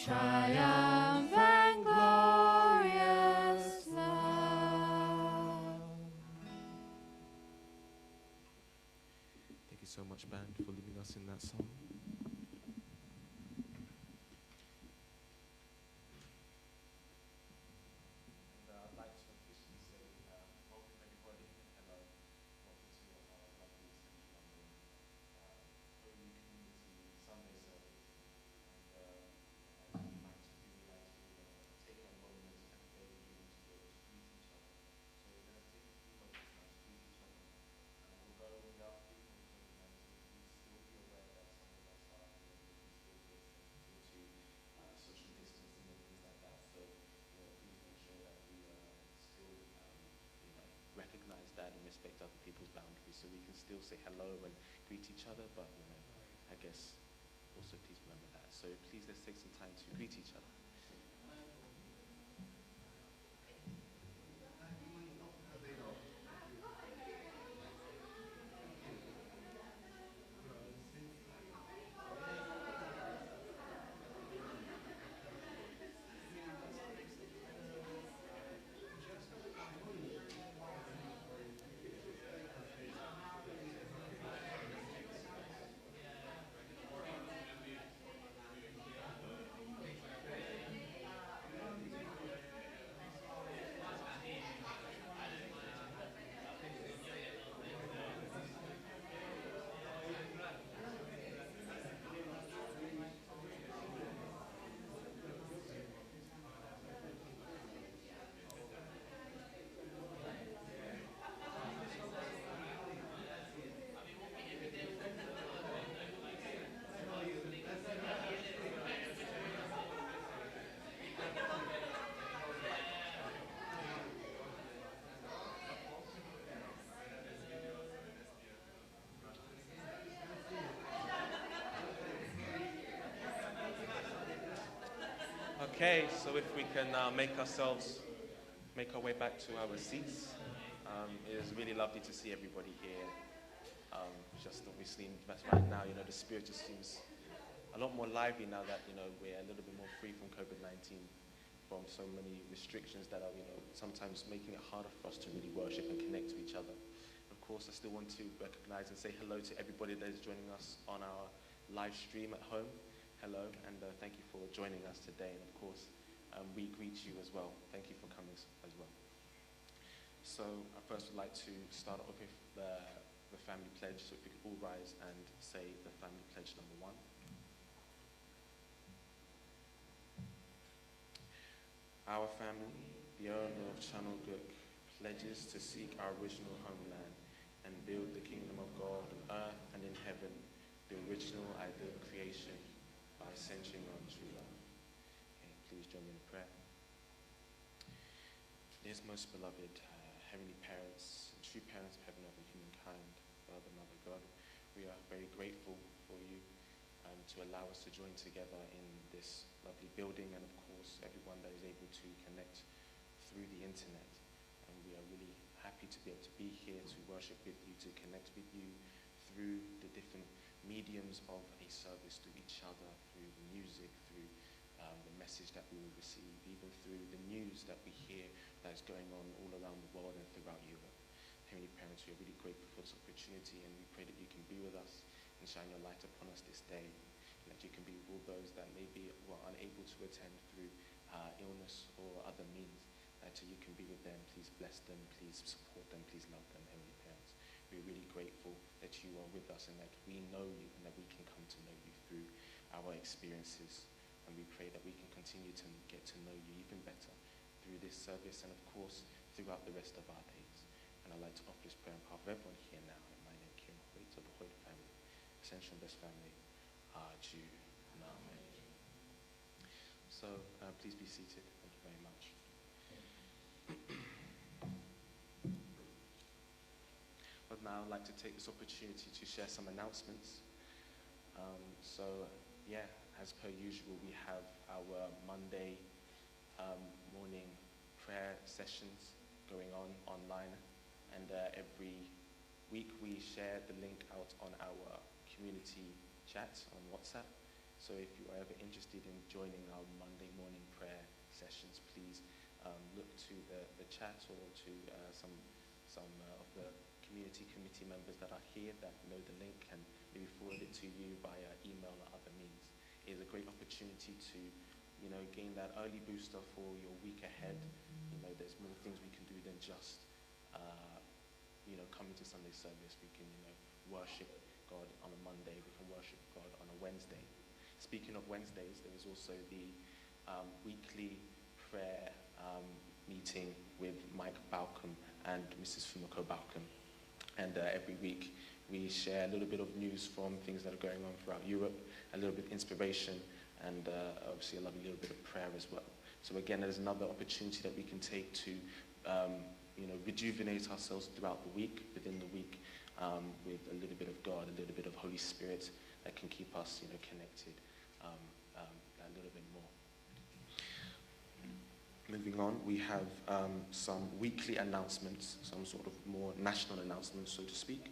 triumph and glorious love. Thank you so much, band, for leading us in that song. I'd like to officially say welcome everybody. Hello. Welcome to our lovely Central London Holy Community Sunday service. And as we like to do, we like to take a moment and a day beginning to be able to greet each other. So we're going to take a few moments now to greet each other. Although we are free from COVID-19, please still be aware that some of us are still very sensitive to social distancing and things like that. So please make sure that we still recognize that and respect other people's boundaries, so we can still say hello and greet each other. But I guess also please remember that. So please, let's take some time to greet each other. Okay, so if we can make our way back to our seats. It is really lovely to see everybody here. Just obviously, right now, the spirit just seems a lot more lively now that, we're a little bit more free from COVID-19, from so many restrictions that are, sometimes making it harder for us to really worship and connect to each other. Of course, I still want to recognize and say hello to everybody that is joining us on our live stream at home. Hello, and thank you for joining us today. And of course, we greet you as well. Thank you for coming as well. So I first would like to start off with the family pledge. So if we could all rise and say the family pledge number 1. Our family, the owner of Channel Gook, pledges to seek our original homeland and build the kingdom of God on earth and in heaven, the original ideal creation, by centering on true love. Okay, please join me in prayer. Dearest most beloved heavenly parents, true parents of heaven of humankind, Father, Mother, God, we are very grateful for you to allow us to join together in this lovely building, and of course everyone that is able to connect through the internet. And we are really happy to be able to be here to worship with you, to connect with you through the different mediums of a service, to each other, through the music, through the message that we will receive, even through the news that we hear that is going on all around the world and throughout Europe. Heavenly Parents, we are really grateful for this opportunity, and we pray that you can be with us and shine your light upon us this day, and that you can be with all those that maybe were unable to attend through illness or other means, that you can be with them. Please bless them, please support them, please love them, Heavenly Parents. We're really grateful that you are with us and that we know you and that we can come to know you through our experiences. And we pray that we can continue to get to know you even better through this service and, of course, throughout the rest of our days. And I'd like to offer this prayer on behalf of everyone here now. In my name, Kim Hoyt of the Hoyt family, Essential and Best family, Jew and Amen. So please be seated. Thank you very much. But now I'd like to take this opportunity to share some announcements. As per usual, we have our Monday morning prayer sessions going on online, and every week we share the link out on our community chat on WhatsApp, So if you are ever interested in joining our Monday morning prayer sessions, please look to the chat or to some of the community committee members that are here that know the link, and maybe forward it to you via email or other means. It is a great opportunity to, gain that early booster for your week ahead. There's more things we can do than just, coming to Sunday service. We can, worship God on a Monday. We can worship God on a Wednesday. Speaking of Wednesdays, there is also the weekly prayer meeting with Mike Balcom and Mrs. Fumiko Balcom. And every week we share a little bit of news from things that are going on throughout Europe, a little bit of inspiration, and obviously a lovely little bit of prayer as well. So again, there's another opportunity that we can take to rejuvenate ourselves throughout the week, within the week, with a little bit of God, a little bit of Holy Spirit that can keep us, connected a little bit more. Moving on, we have some weekly announcements, some sort of more national announcements, so to speak.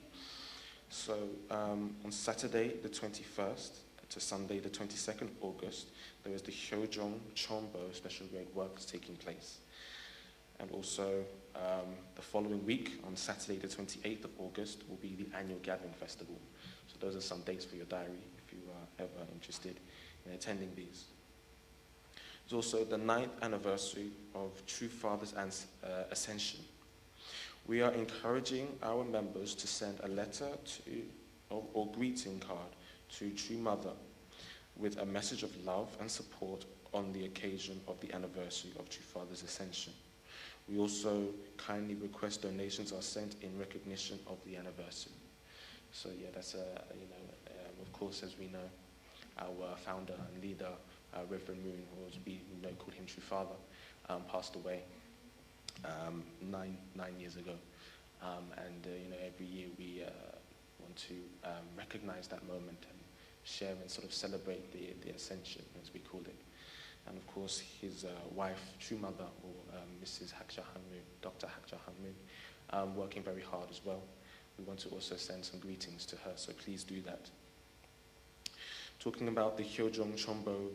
So on Saturday, the 21st, to Sunday, the 22nd of August, there is the Hyojong Chombo Special Grade Works taking place. And also, the following week, on Saturday, the 28th of August, will be the annual Gathering Festival. So those are some dates for your diary, if you are ever interested in attending these. It's also the 9th anniversary of True Father's Ascension. We are encouraging our members to send a letter or greeting card to True Mother with a message of love and support on the occasion of the anniversary of True Father's Ascension. We also kindly request donations are sent in recognition of the anniversary. So yeah, that's of course, as we know, our founder and leader, Reverend Moon, or as we called him True Father, passed away 9 years ago. Every year we want to recognize that moment and share and sort of celebrate the ascension, as we call it. And of course, his wife, True Mother, or Mrs. Haksha Hanmoon, Dr. Haksha Hanmoon, working very hard as well. We want to also send some greetings to her, so please do that. Talking about the Hyojong Chombo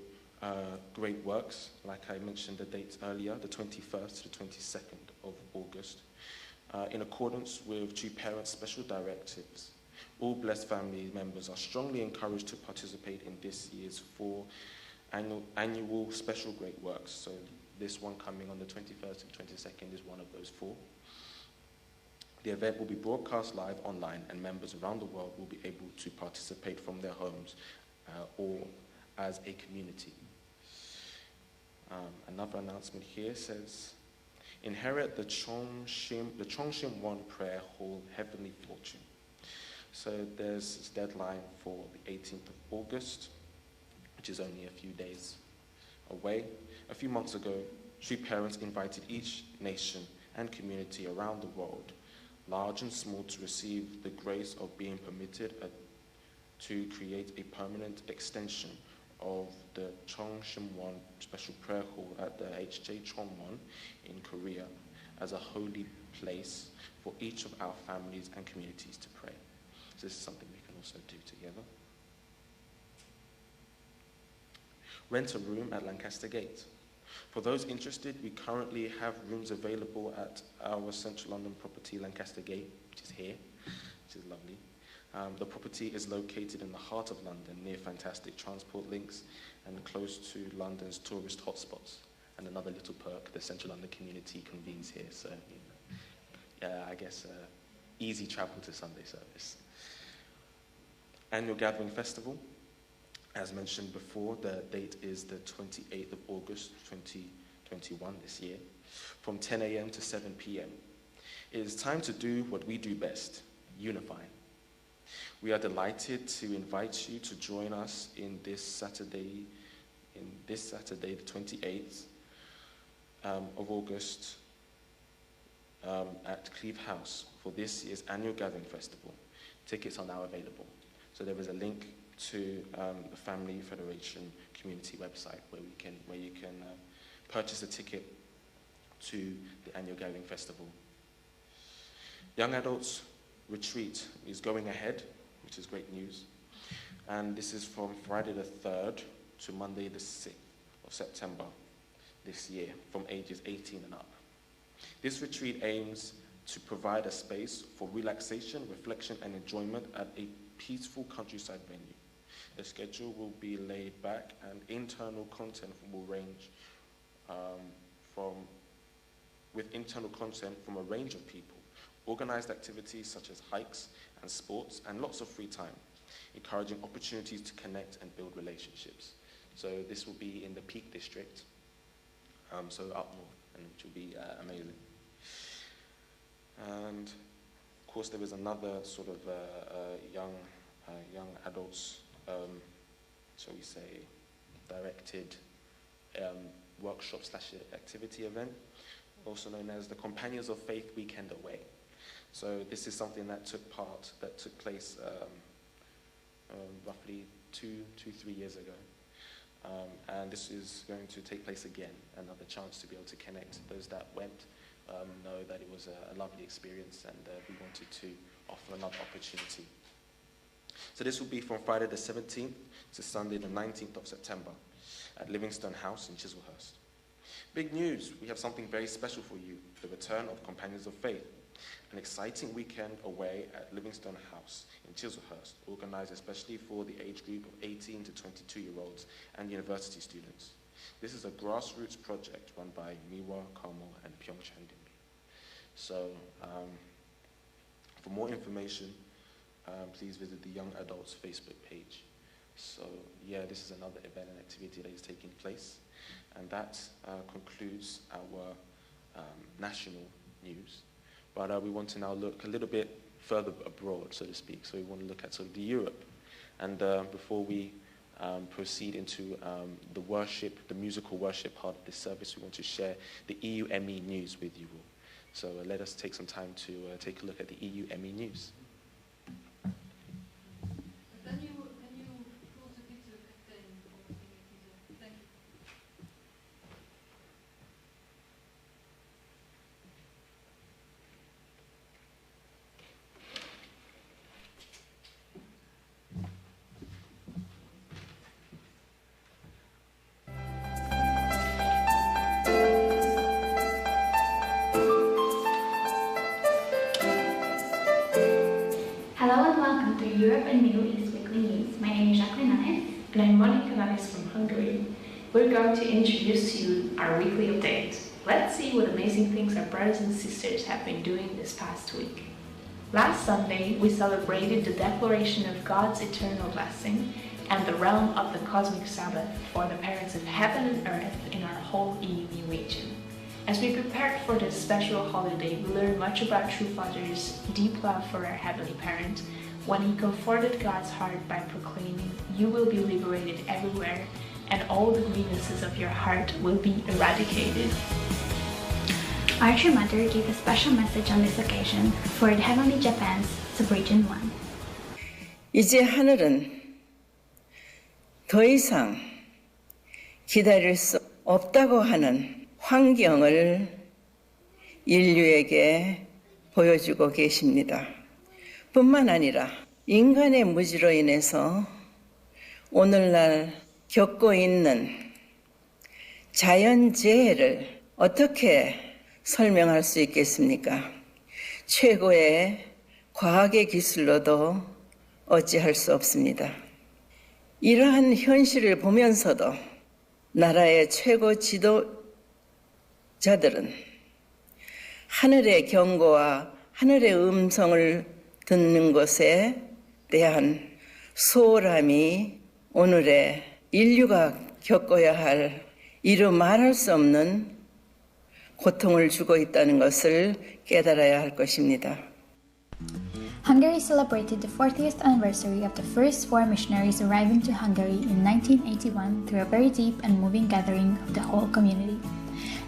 Great Works, like I mentioned the dates earlier, the 21st to the 22nd of August. In accordance with True Parents' special directives, all blessed family members are strongly encouraged to participate in this year's 4 annual special great works. So this one coming on the 21st and 22nd is one of those 4. The event will be broadcast live online, and members around the world will be able to participate from their homes or as a community. Another announcement here says, inherit the Chongshim 1 Prayer Hall Heavenly Fortune. So there's this deadline for the 18th of August, which is only a few days away. A few months ago, True Parents invited each nation and community around the world, large and small, to receive the grace of being permitted to create a permanent extension of the Chongshim 1 Special Prayer Hall at the HJ Chongwon in Korea as a holy place for each of our families and communities to pray. So this is something we can also do together. Rent a room at Lancaster Gate. For those interested, we currently have rooms available at our Central London property, Lancaster Gate, which is here, which is lovely. The property is located in the heart of London, near fantastic transport links and close to London's tourist hotspots. And another little perk, the Central London community convenes here, so I guess easy travel to Sunday service. Annual Gathering Festival. As mentioned before, the date is the 28th of August 2021 this year, from 10 a.m. to 7 p.m. It is time to do what we do best, unify. We are delighted to invite you to join us in this Saturday, the 28th of August at Cleeve House for this year's annual Gathering Festival. Tickets are now available. So there is a link to the Family Federation community website where you can purchase a ticket to the annual Gathering Festival. Young Adults Retreat is going ahead, which is great news. And this is from Friday the 3rd to Monday the 6th of September this year, from ages 18 and up. This retreat aims to provide a space for relaxation, reflection, and enjoyment at a peaceful countryside venue. The schedule will be laid back, and internal content will range with internal content from a range of people, organized activities such as hikes and sports, and lots of free time, encouraging opportunities to connect and build relationships. So this will be in the Peak District, so up north, and which will be amazing. And of course, there was another sort of young adults, shall we say, directed workshop/activity event, also known as the Companions of Faith Weekend Away. So this is something that took place roughly 2-3 years ago. And this is going to take place again, another chance to be able to connect. Those that went know that it was a lovely experience, and we wanted to offer another opportunity. So this will be from Friday the 17th to Sunday the 19th of September at Livingstone House in Chislehurst. Big news, we have something very special for you, the return of Companions of Faith, an exciting weekend away at Livingstone House in Chislehurst, organized especially for the age group of 18 to 22-year-olds and university students. This is a grassroots project run by Miwa, Carmel, and Pyeongchang Dimbi. So for more information, please visit the Young Adults Facebook page. So yeah, this is another event and activity that is taking place. And that concludes our national news. But we want to now look a little bit further abroad, so to speak. So we want to look at sort of the Europe. And before we proceed into the worship, the musical worship part of this service, we want to share the EU-ME news with you all. So let us take some time to take a look at the EU-ME news. Hello and welcome to Europe and Middle East Weekly News. My name is Jacqueline Nanes. And I'm Monica Nanes from Hungary. We're going to introduce to you our weekly update. Let's see what amazing things our brothers and sisters have been doing this past week. Last Sunday, we celebrated the declaration of God's eternal blessing and the realm of the cosmic Sabbath for the parents of heaven and earth in our whole EU region. As we prepared for this special holiday, we learned much about True Father's deep love for our Heavenly Parent when he comforted God's heart by proclaiming, "You will be liberated everywhere, and all the grievances of your heart will be eradicated." Our True Mother gave a special message on this occasion for the Heavenly Japan's Sub-Region 1. 이제 하늘은 더 이상 기다릴 수 없다고 하는 환경을 인류에게 보여주고 계십니다. 뿐만 아니라 인간의 무지로 인해서 오늘날 겪고 있는 자연재해를 어떻게 설명할 수 있겠습니까? 최고의 과학의 기술로도 어찌할 수 없습니다. 이러한 현실을 보면서도 나라의 최고 지도자들은 하늘의 경고와 하늘의 음성을 듣는 것에 대한 소홀함이 오늘의 인류가 겪어야 할 이루 말할 수 없는 고통을 주고 있다는 것을 깨달아야 할 것입니다. Hungary celebrated the 40th anniversary of the first 4 missionaries arriving to Hungary in 1981 through a very deep and moving gathering of the whole community.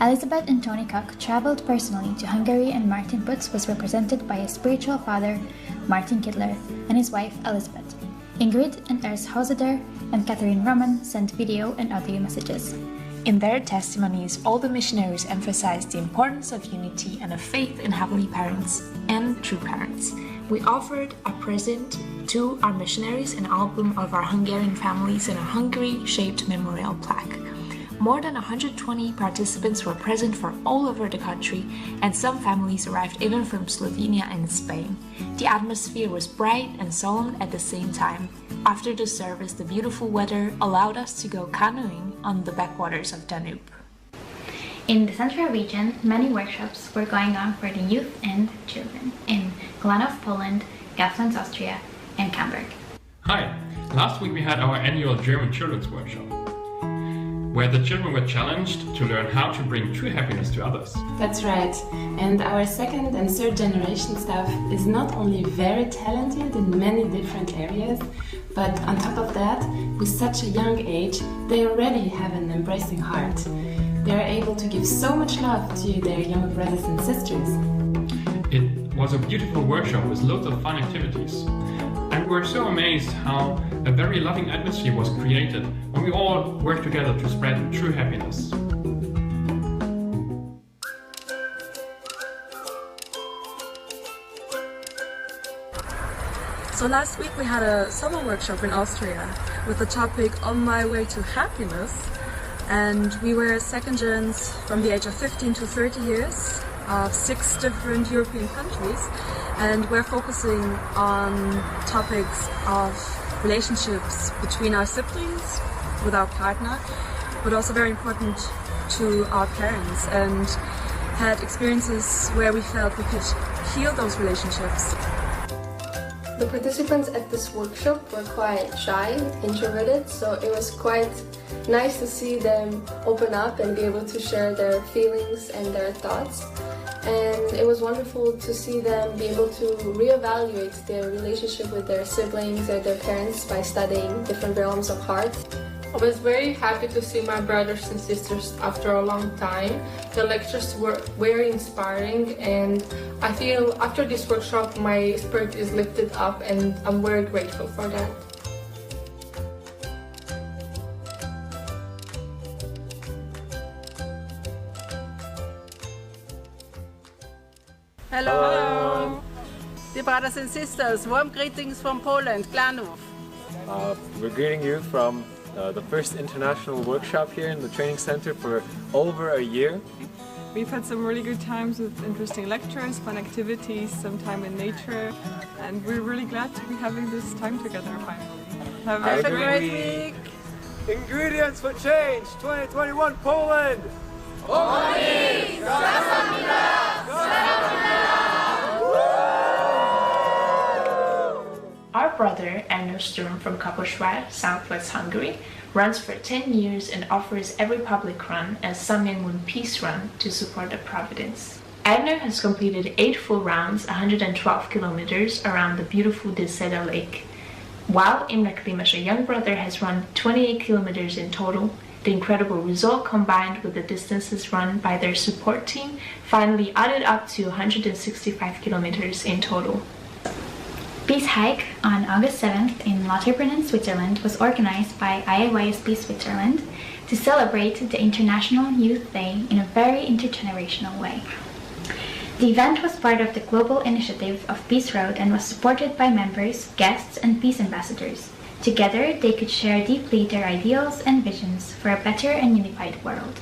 Elizabeth and Tony Koch traveled personally to Hungary, and Martin Putz was represented by his spiritual father, Martin Kidler, and his wife, Elizabeth. Ingrid and Ers Hauser and Catherine Roman sent video and audio messages. In their testimonies, all the missionaries emphasized the importance of unity and of faith in Heavenly Parents and True Parents. We offered a present to our missionaries, an album of our Hungarian families and a Hungary-shaped memorial plaque. More than 120 participants were present from all over the country, and some families arrived even from Slovenia and Spain. The atmosphere was bright and solemn at the same time. After the service, the beautiful weather allowed us to go canoeing on the backwaters of Danube. In the central region, many workshops were going on for the youth and children in Glanów, Poland, Gasland, Austria, and Camberg. Hi! Last week we had our annual German Children's Workshop, where the children were challenged to learn how to bring true happiness to others. That's right. And our second and third generation staff is not only very talented in many different areas, but on top of that, with such a young age, they already have an embracing heart. They are able to give so much love to their younger brothers and sisters. It was a beautiful workshop with loads of fun activities. And we were so amazed how a very loving atmosphere was created when we all worked together to spread true happiness. So last week we had a summer workshop in Austria with the topic On My Way to Happiness, and we were second gens from the age of 15 to 30 years of 6 different European countries, and we're focusing on topics of relationships between our siblings, with our partner, but also very important to our parents, and had experiences where we felt we could heal those relationships. The participants at this workshop were quite shy, introverted, so it was quite nice to see them open up and be able to share their feelings and their thoughts. And it was wonderful to see them be able to reevaluate their relationship with their siblings or their parents by studying different realms of heart. I was very happy to see my brothers and sisters after a long time. The lectures were very inspiring, and I feel after this workshop my spirit is lifted up, and I'm very grateful for that. Hello. Dear brothers and sisters, warm greetings from Poland, Glanów. We're greeting you from the first international workshop here in the training center for over a year. We've had some really good times with interesting lectures, fun activities, some time in nature, and we're really glad to be having this time together finally. Have a great week! Ingredients for Change 2021 Poland! Our brother Ernő Sturm from Kaposvár, southwest Hungary, runs for 10 years and offers every public run as Samyangun Peace Run to support the Providence. Ernő has completed 8 full rounds, 112 kilometers around the beautiful Deseda Lake, while Imre Klimas, a young brother, has run 28 kilometers in total. The incredible result, combined with the distances run by their support team, finally added up to 165 kilometers in total. Peace Hike on August 7th in Lauterbrunnen, Switzerland was organized by IAYSB Switzerland to celebrate the International Youth Day in a very intergenerational way. The event was part of the global initiative of Peace Road and was supported by members, guests, and peace ambassadors. Together, they could share deeply their ideals and visions for a better and unified world.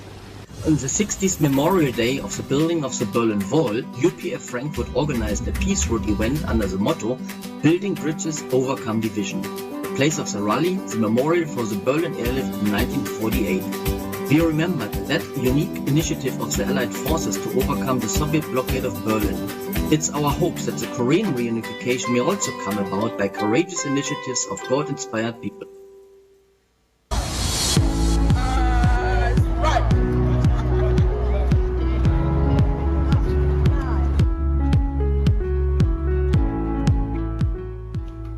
On the 60th Memorial Day of the building of the Berlin Wall, UPF Frankfurt organized a Peace Road event under the motto Building Bridges, Overcome Division. The place of the rally, the memorial for the Berlin airlift in 1948. We remembered that unique initiative of the Allied forces to overcome the Soviet blockade of Berlin. It's our hope that the Korean reunification may also come about by courageous initiatives of God-inspired people.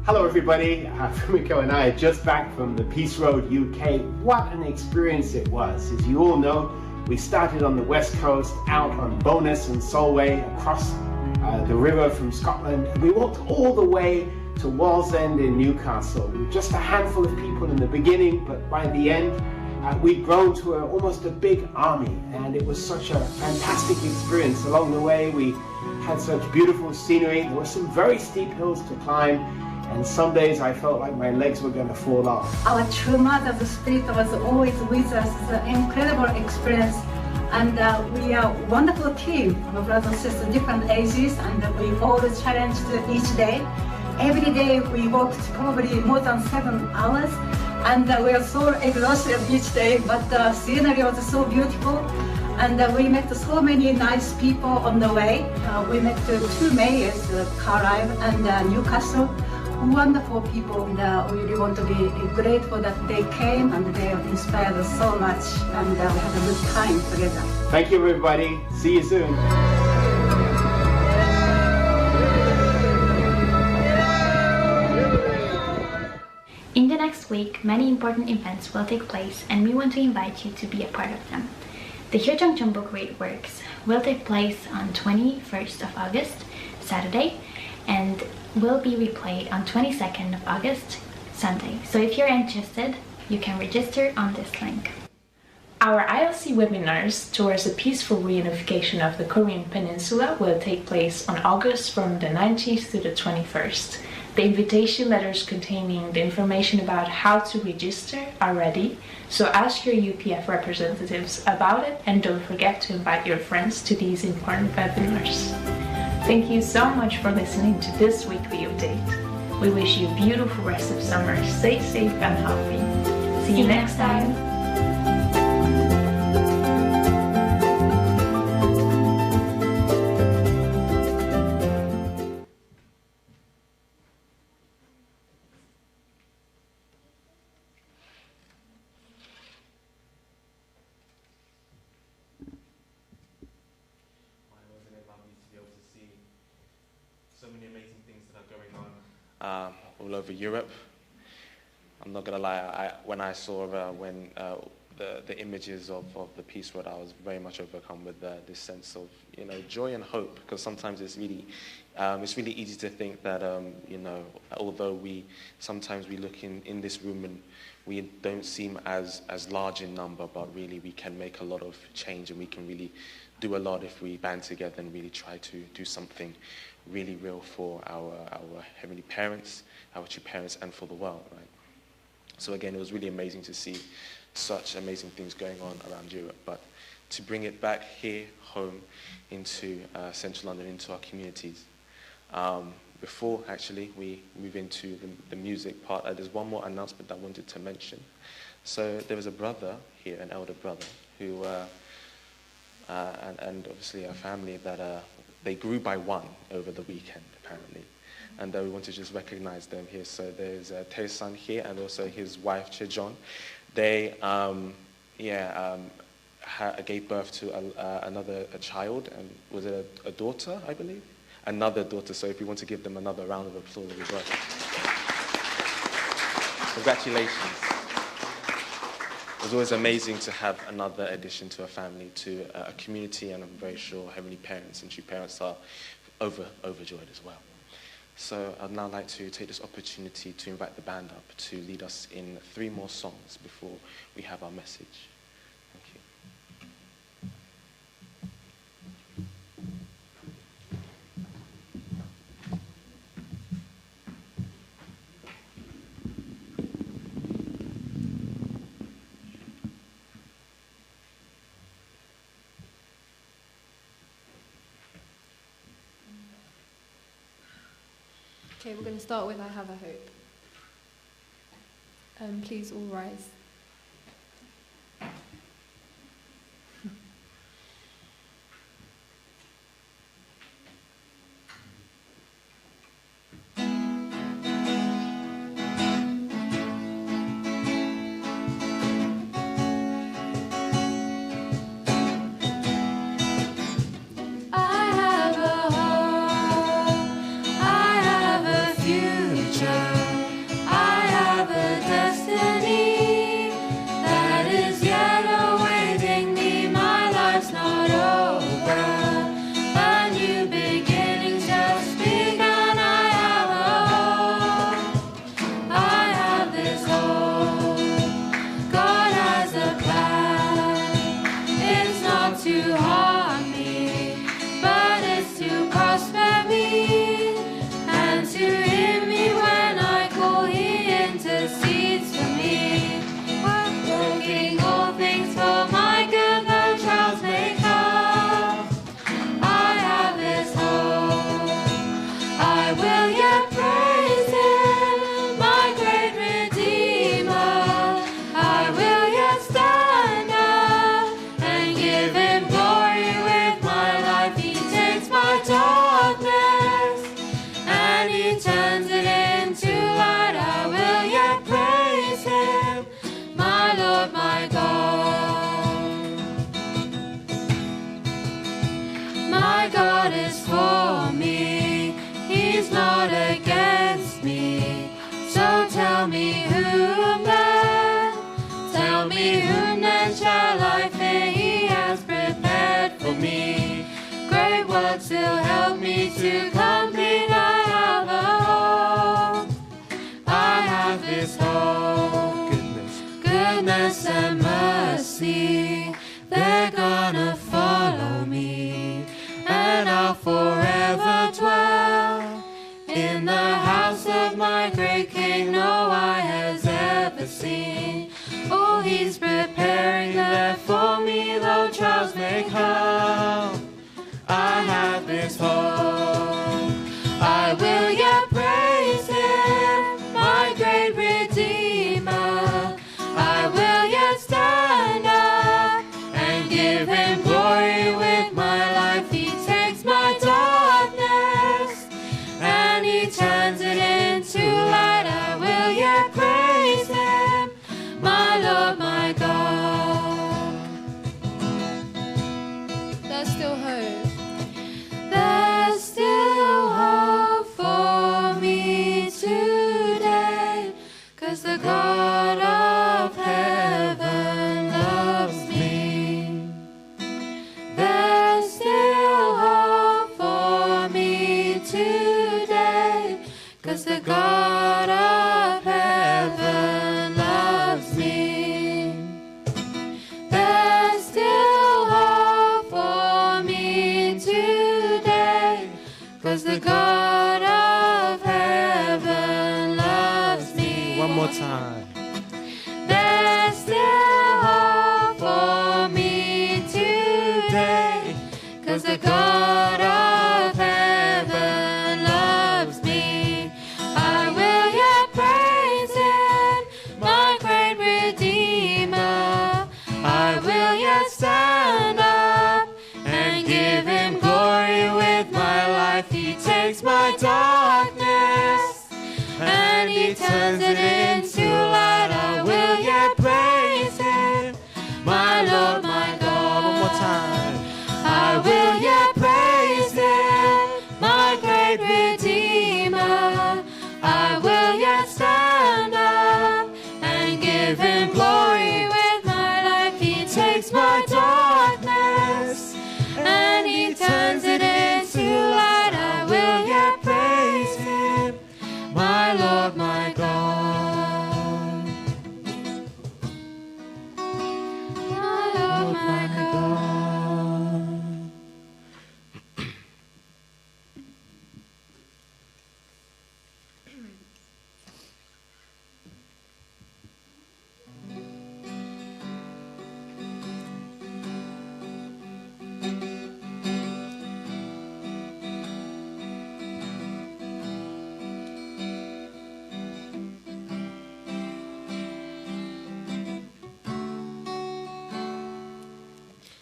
Hello everybody, Fumiko and I are just back from the Peace Road UK. What an experience it was. As you all know, we started on the west coast, out on Bowness and Solway, across the river from Scotland. We walked all the way to Wallsend in Newcastle. We were just a handful of people in the beginning, but by the end, we'd grown to almost a big army, and it was such a fantastic experience. Along the way, we had such beautiful scenery. There were some very steep hills to climb, and some days I felt like my legs were going to fall off. Our true mother's spirit was always with us. It's an incredible experience. And we are a wonderful team of brothers and sisters, different ages, and we always challenged each day. Every day we walked probably more than 7 hours, and we are so exhausted each day, but the scenery was so beautiful, and we met so many nice people on the way. We met 2 mayors, Carlisle and Newcastle. Wonderful people, and we really want to be grateful that they came, and they have inspired us so much, and we had a good time together. Thank you, everybody. See you soon. In the next week, many important events will take place, and we want to invite you to be a part of them. The Hyojong Jeonbuk Great Works will take place on 21st of August, Saturday, and will be replayed on 22nd of August, Sunday. So if you're interested, you can register on this link. Our ILC webinars towards the peaceful reunification of the Korean Peninsula will take place on August from the 19th to the 21st. The invitation letters containing the information about how to register are ready, so ask your UPF representatives about it, and don't forget to invite your friends to these important webinars. Thank you so much for listening to this weekly update. We wish you a beautiful rest of summer. Stay safe and healthy. See you next time. So many amazing things that are going on all over Europe. I'm not gonna lie, when I saw the images of the Peace Road, I was very much overcome with this sense of joy and hope, because sometimes it's really easy to think that although sometimes we look in this room and we don't seem as large in number, but really we can make a lot of change, and we can really do a lot if we band together and really try to do something really real for our heavenly parents, our true parents, and for the world, right? So again, it was really amazing to see such amazing things going on around Europe, but to bring it back here, home, into central London, into our communities. Before, actually, we move into the music part, there's one more announcement I wanted to mention. So there was a brother here, an elder brother, who, and obviously a family that they grew by 1 over the weekend, apparently. And we want to just recognize them here. So there's Tae-san here, and also his wife, Chejon. They gave birth to another child, and was it a daughter, I believe? Another daughter. So if you want to give them another round of applause, it would be great. Congratulations. It was always amazing to have another addition to a family, to a community, and I'm very sure heavenly parents and true parents are overjoyed as well. So I'd now like to take this opportunity to invite the band up to lead us in 3 more songs before we have our message. Thank you. Okay, we're going to start with I Have a Hope. Please all rise. I have a destiny. which a life that He has prepared for me. Great works will help me to complete. I have a hope. I have this hope. Goodness and mercy, they're gonna follow me, and I'll forever dwell in the house of my great King. No eye has ever seen. Oh, He's preparing there for me, though trials may come. I have this hope. I will yet praise Him, my great Redeemer. I will yet stand up and give Him glory with my life. He takes my darkness and He turns it into light. I will yet praise Him, my Lord, my God. There's still hope. There's still hope for me today, 'cause the God of heaven loves me. There's still hope for me today, 'cause the God of heaven loves me. There's still hope for me today, 'cause the God of heaven loves me. One more time. There's still hope for me today, 'cause the God of heaven loves me. I will yet praise Him, my great Redeemer. I will yet stand up and give Him glory with my life. He takes my darkness and He turns it into light. I will yet praise Him, my Lord, my God. One more time. I will yet praise Him, my great Redeemer. I will yet stand up and give Him glory with my life. He takes my darkness and He turns it into light. I will yet praise Him, my Lord, my God. My Lord, my God.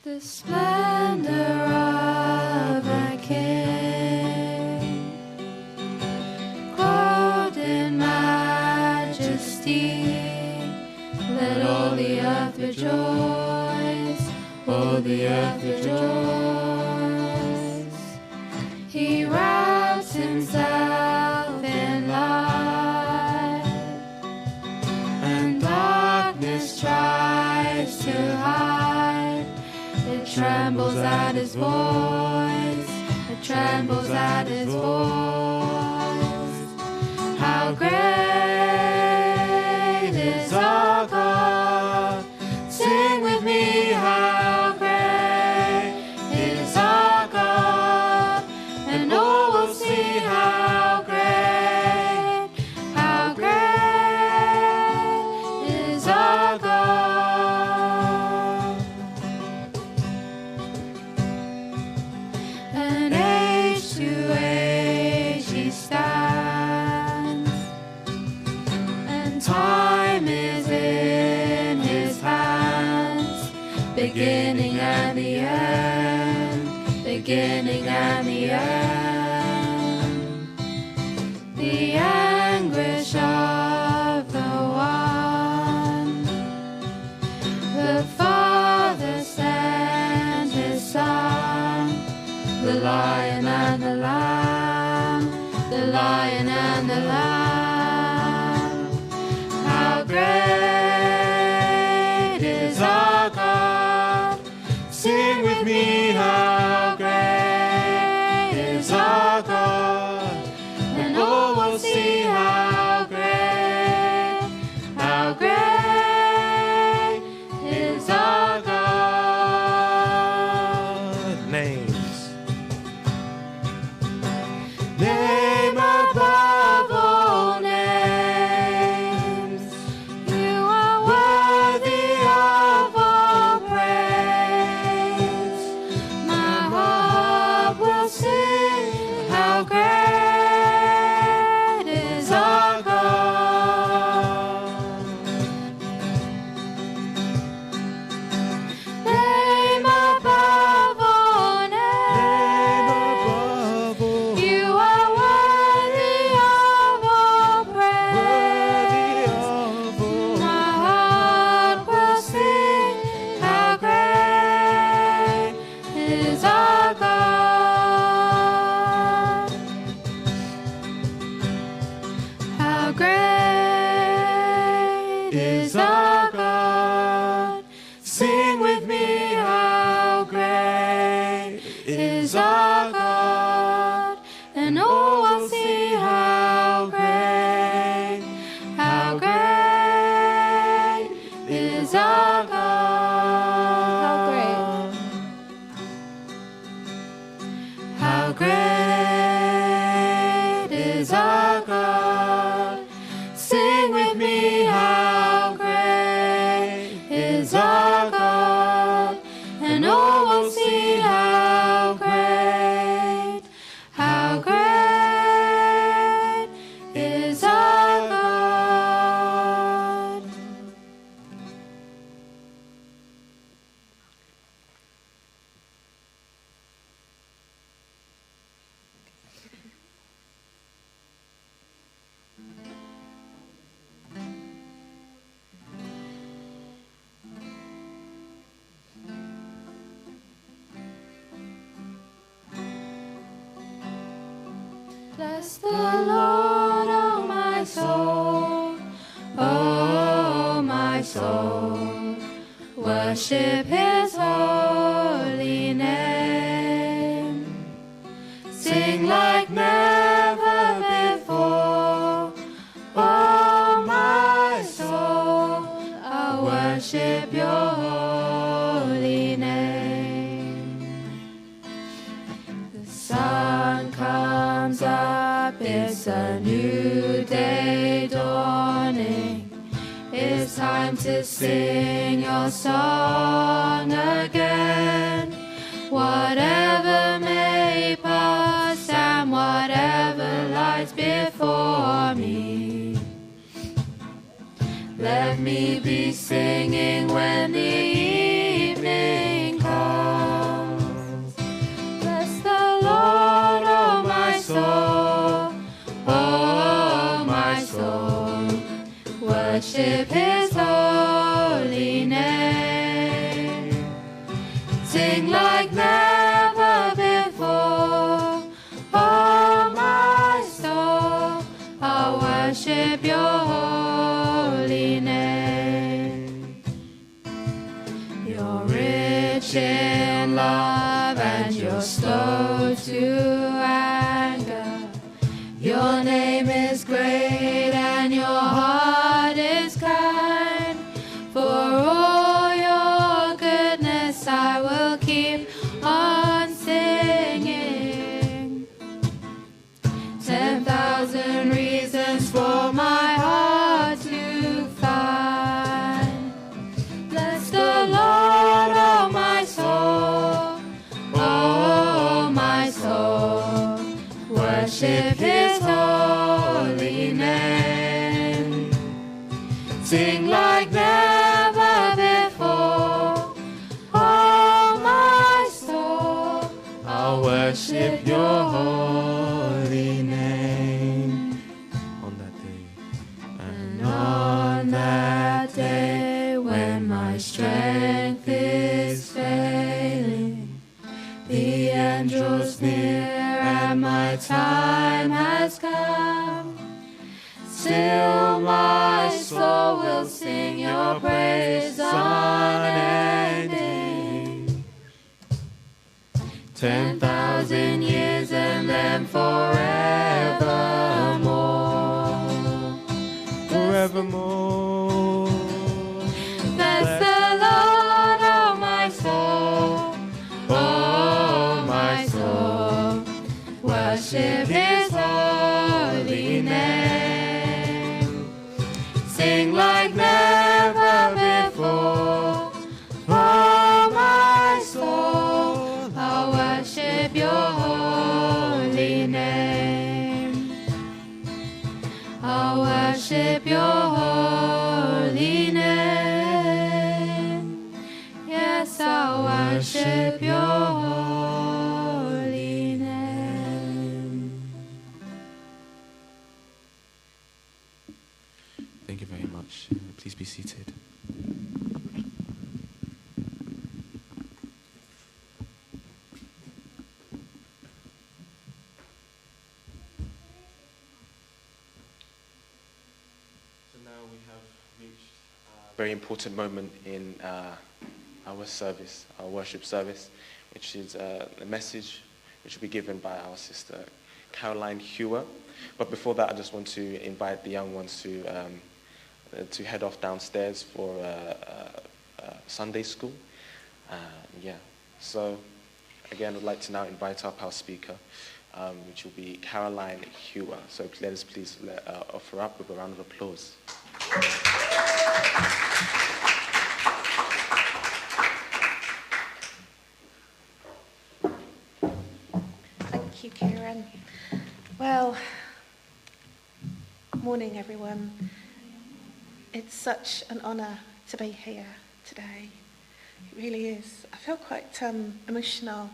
The splendor of a king, clothed in majesty, let all the earth rejoice, all the earth rejoice. He wraps Himself in light, and darkness tries to hide. It trembles at His voice, it trembles at His voice. How great is our God! Sing with me, how great is our God! And all will see how great is our God. And age to age He stands, and time is in His hands, beginning and the end, beginning and the end. The anguish of the one, the Father sent His Son, the Lion and the Lamb, the Lion and the Lamb. How great is our God! me how great is our God, and all will see how great is our God. Names. Name above all names. You are worthy of all praise. My heart will sing how great is our God. Name above all names. You are worthy of all praise. My heart will sing how great is our God. How great is our God. Sing with me how great is our God. And all will see how great is our God. How great is our God. Sing with me how great is our God. And all will see how great is our God. Bless the Lord, oh my soul, oh my soul. Worship His holy name. Sing like never before, oh my soul. I'll worship Your holy name. The sun comes up, it's a new day dawning. It's time to sing Your song again. Whatever may pass and whatever lies before me, let me be singing when the evening comes. Bless the Lord, oh my soul, oh my soul. Worship His holy name. Sing like never before, oh my soul. I'll worship Your holy name. You're rich in love and You're slow to anger. Your name is great and Your heart is kind. For all Your goodness I will keep on singing. 10,000 reasons for my heart to find. Bless the Lord, oh my soul, oh my soul. 10,000 years and then forevermore. Forevermore. Bless the Lord, oh my soul, oh my soul. Worship His holy name. Sing like never before, oh my soul. I'll worship Your holy name. I'll worship Your holy name. Yes, I'll worship Your holy name. Thank you very much. Please be seated. So now we have reached a very important moment in our service, our worship service, which is a message which will be given by our sister Caroline Hewer. But before that, I just want to invite the young ones to head off downstairs for Sunday school. Yeah. So again, I'd like to now invite up our speaker, which will be Caroline Hewer. So let us please offer up with a round of applause. Thank you, Kieran. Well, morning everyone. It's such an honour to be here today. It really is. I feel quite emotional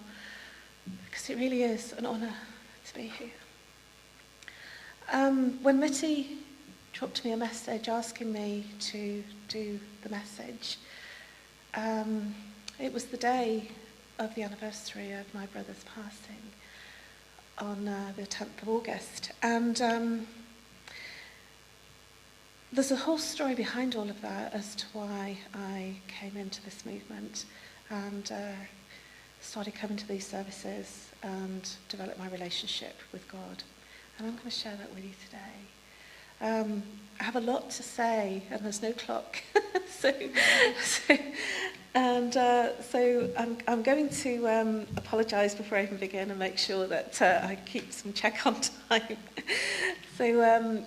because it really is an honour to be here. When Mitty dropped me a message asking me to do the message, it was the day of the anniversary of my brother's passing on the 10th of August. And there's a whole story behind all of that as to why I came into this movement and started coming to these services and developed my relationship with God. And I'm going to share that with you today. I have a lot to say, and there's no clock. so I'm going to apologise before I even begin and make sure that I keep some check on time. So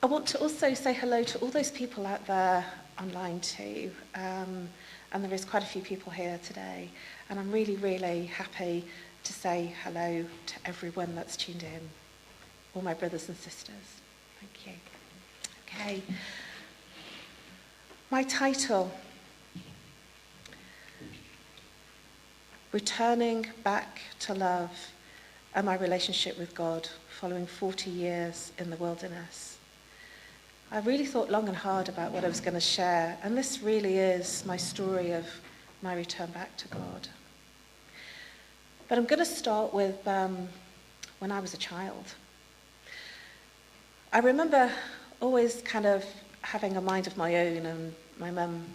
I want to also say hello to all those people out there online too. And there is quite a few people here today. And I'm really, really happy to say hello to everyone that's tuned in. All my brothers and sisters. Thank you. Okay. My title, Returning Back to Love and My Relationship with God Following 40 Years in the Wilderness. I really thought long and hard about what I was going to share, and this really is my story of my return back to God. But I'm going to start with when I was a child. I remember always kind of having a mind of my own, and my mum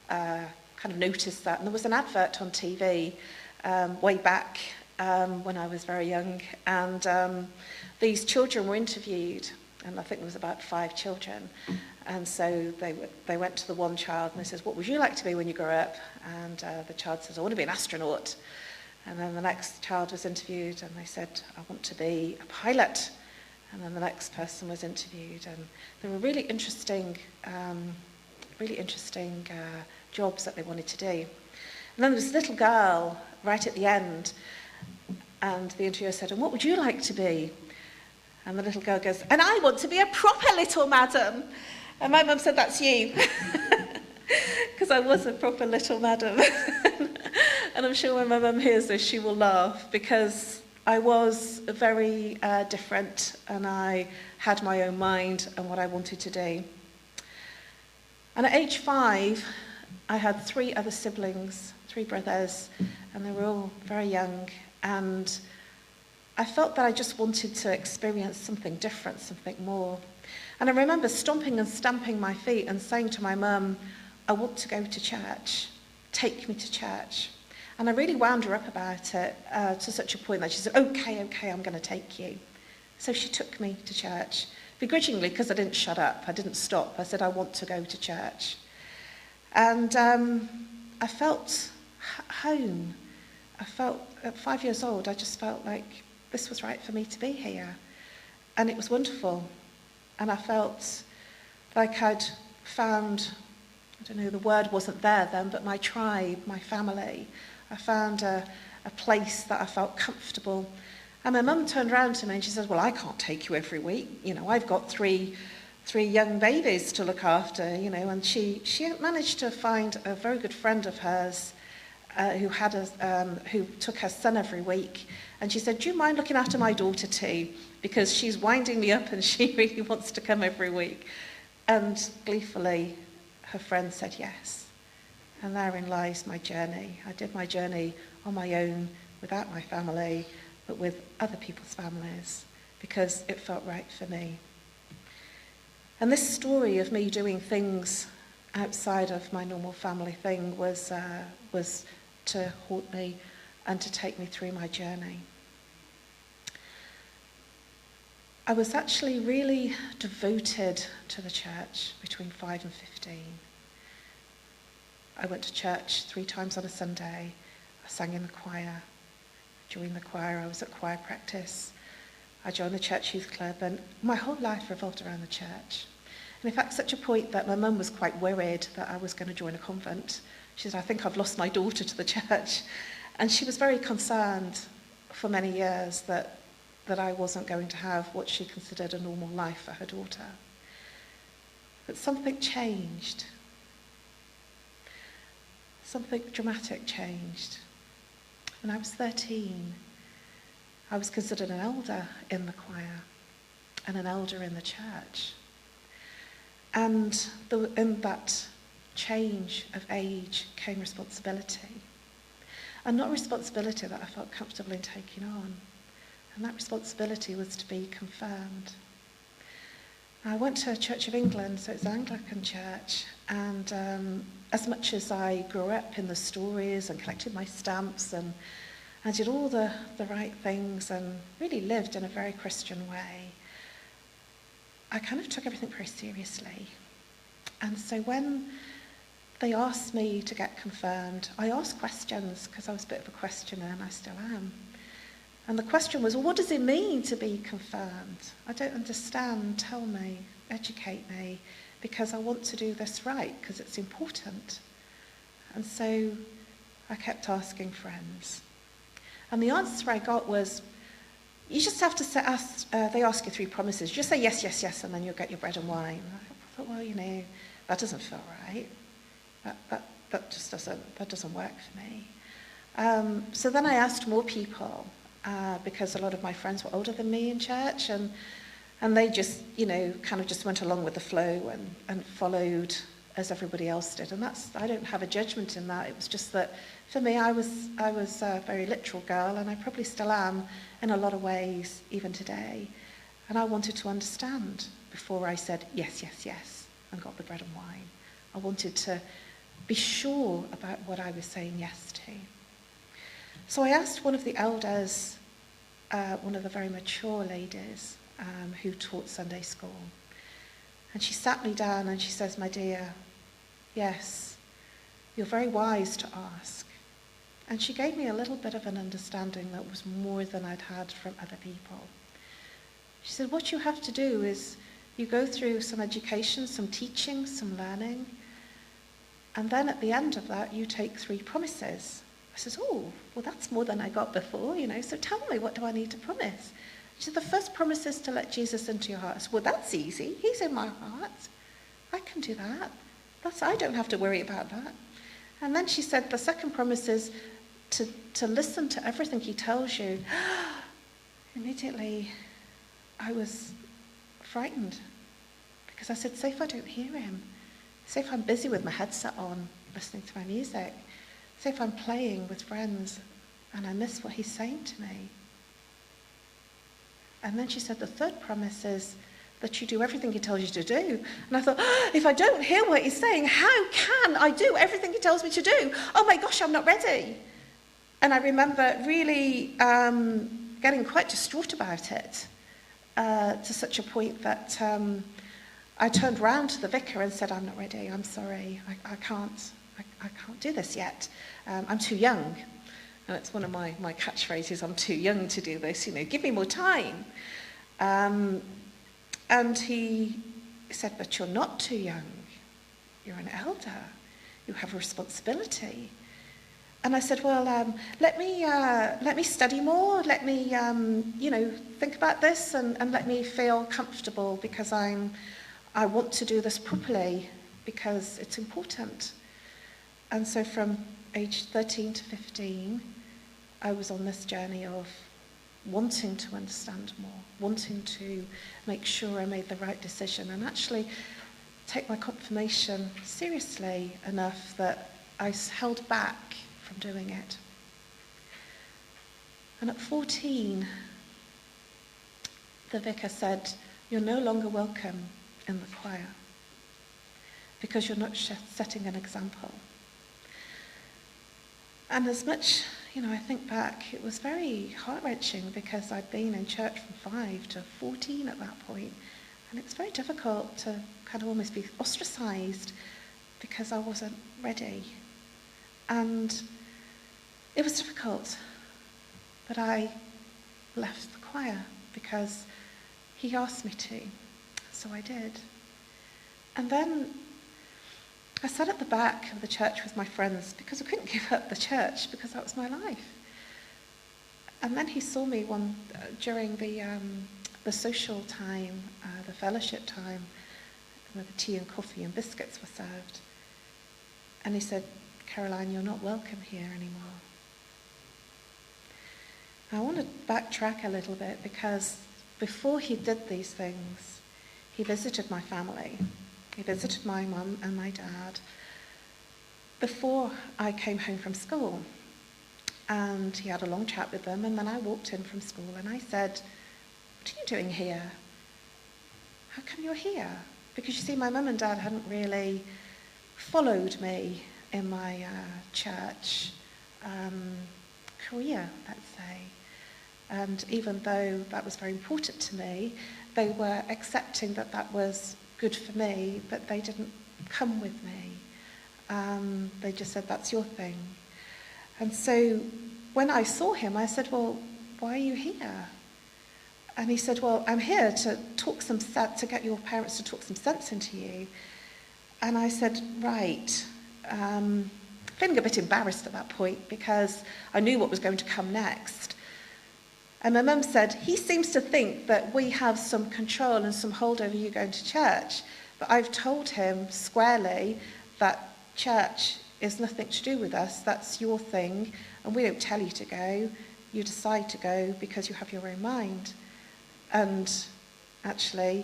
kind of noticed that. And there was an advert on TV way back when I was very young, and these children were interviewed, and I think there was about 5 children. And so they went to the one child and they said, "What would you like to be when you grow up?" And the child says, "I want to be an astronaut." And then the next child was interviewed and they said, "I want to be a pilot." And then the next person was interviewed, and there were really interesting jobs that they wanted to do. And then there was this little girl right at the end, and the interviewer said, "And what would you like to be?" And the little girl goes, "And I want to be a proper little madam." And my mum said, "That's you." Because I was a proper little madam. And I'm sure when my mum hears this, she will laugh, because I was very different, and I had my own mind and what I wanted to do. And at age 5, I had 3 other siblings, 3 brothers, and they were all very young. And I felt that I just wanted to experience something different, something more. And I remember stomping and stamping my feet and saying to my mum, "I want to go to church. Take me to church." And I really wound her up about it to such a point that she said, okay, I'm going to take you. So she took me to church, begrudgingly, because I didn't shut up. I didn't stop. I said, I want to go to church. And I felt home. I felt, at 5 years old, I just felt like this was right for me to be here. And it was wonderful. And I felt like I'd found, I don't know, the word wasn't there then, but my tribe, my family. I found a place that I felt comfortable. And my mum turned around to me and she said, well, I can't take you every week. You know, I've got three young babies to look after, you know. And she managed to find a very good friend of hers who took her son every week. And she said, do you mind looking after my daughter too? Because she's winding me up and she really wants to come every week. And gleefully, her friend said yes. And therein lies my journey. I did my journey on my own, without my family, but with other people's families, because it felt right for me. And this story of me doing things outside of my normal family thing was to haunt me and to take me through my journey. I was actually really devoted to the church between 5 and 15. I went to church 3 times on a Sunday. I sang in the choir. During the choir, I was at choir practice. I joined the church youth club, and my whole life revolved around the church. And in fact, such a point that my mum was quite worried that I was going to join a convent. She said, I think I've lost my daughter to the church. And she was very concerned for many years that I wasn't going to have what she considered a normal life for her daughter. But something changed. Something dramatic changed. When I was 13, I was considered an elder in the choir and an elder in the church. And in that change of age came responsibility. And not responsibility that I felt comfortable in taking on. And that responsibility was to be confirmed. I went to Church of England, so it's an Anglican church, and as much as I grew up in the stories and collected my stamps and I did all the right things and really lived in a very Christian way, I kind of took everything very seriously. And so when they asked me to get confirmed, I asked questions because I was a bit of a questioner, and I still am. And the question was, well, what does it mean to be confirmed? I don't understand. Tell me, educate me, because I want to do this right, because it's important. And so I kept asking friends. And the answer I got was, you just have to they ask you 3 promises. You just say yes, yes, yes, and then you'll get your bread and wine. I thought, well, you know, that doesn't feel right. That just doesn't work for me. So then I asked more people, because a lot of my friends were older than me in church, and they just, you know, kind of just went along with the flow and followed as everybody else did. And I don't have a judgment in that. It was just that for me, I was a very literal girl, and I probably still am in a lot of ways, even today. And I wanted to understand before I said yes, yes, yes, and got the bread and wine. I wanted to be sure about what I was saying yes to. So I asked one of the elders, one of the very mature ladies who taught Sunday school. And she sat me down and she says, my dear, yes, you're very wise to ask. And she gave me a little bit of an understanding that was more than I'd had from other people. She said, what you have to do is you go through some education, some teaching, some learning, and then at the end of that, you take 3 promises. I said, oh, well, that's more than I got before, you know, so tell me, what do I need to promise? She said, the first promise is to let Jesus into your heart. I said, well, that's easy. He's in my heart. I can do that. I don't have to worry about that. And then she said, the second promise is to listen to everything he tells you. Immediately, I was frightened, because I said, say if I don't hear him. Say if I'm busy with my headset on, listening to my music. Say if I'm playing with friends and I miss what he's saying to me. And then she said, the third promise is that you do everything he tells you to do. And I thought, if I don't hear what he's saying, how can I do everything he tells me to do? Oh my gosh, I'm not ready. And I remember really getting quite distraught about it, to such a point that I turned round to the vicar and said, I'm not ready, I'm sorry, I can't do this yet. I'm too young. And it's one of my catchphrases, I'm too young to do this, give me more time. And he said, but you're not too young. You're an elder. You have a responsibility. And I said, well, let me study more. Let me, think about this and let me feel comfortable, because I want to do this properly, because it's important. And so from age 13 to 15, I was on this journey of wanting to understand more, wanting to make sure I made the right decision, and actually take my confirmation seriously enough that I held back from doing it. And at 14, the vicar said, you're no longer welcome in the choir because you're not setting an example. And as much, I think back, it was very heart-wrenching, because I'd been in church from 5 to 14 at that point, and it's very difficult to kind of almost be ostracised because I wasn't ready. And it was difficult, but I left the choir because he asked me to, so I did. And then I sat at the back of the church with my friends because I couldn't give up the church, because that was my life. And then he saw me during the social time, the fellowship time, where the tea and coffee and biscuits were served. And he said, Caroline, you're not welcome here anymore. I want to backtrack a little bit, because before he did these things, he visited my family. He visited my mum and my dad before I came home from school. And he had a long chat with them, and then I walked in from school and I said, what are you doing here? How come you're here? Because you see, my mum and dad hadn't really followed me in my church career, let's say. And even though that was very important to me, they were accepting that that was good for me, but they didn't come with me. They just said, that's your thing. And so when I saw him, I said, well, why are you here? And he said, well, I'm here to to get your parents to talk some sense into you. And I said, right. Feeling a bit embarrassed at that point, because I knew what was going to come next. And my mum said, he seems to think that we have some control and some hold over you going to church. But I've told him squarely that church is nothing to do with us. That's your thing. And we don't tell you to go. You decide to go because you have your own mind. And actually,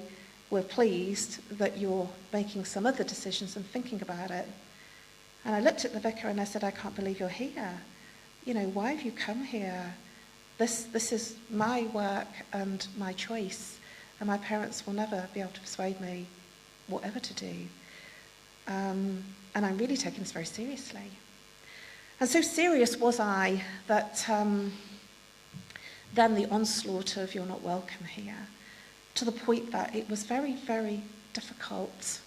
we're pleased that you're making some other decisions and thinking about it. And I looked at the vicar and I said, I can't believe you're here. Why have you come here? This is my work and my choice, and my parents will never be able to persuade me whatever to do. And I'm really taking this very seriously. And so serious was I that then the onslaught of you're not welcome here, to the point that it was very, very difficult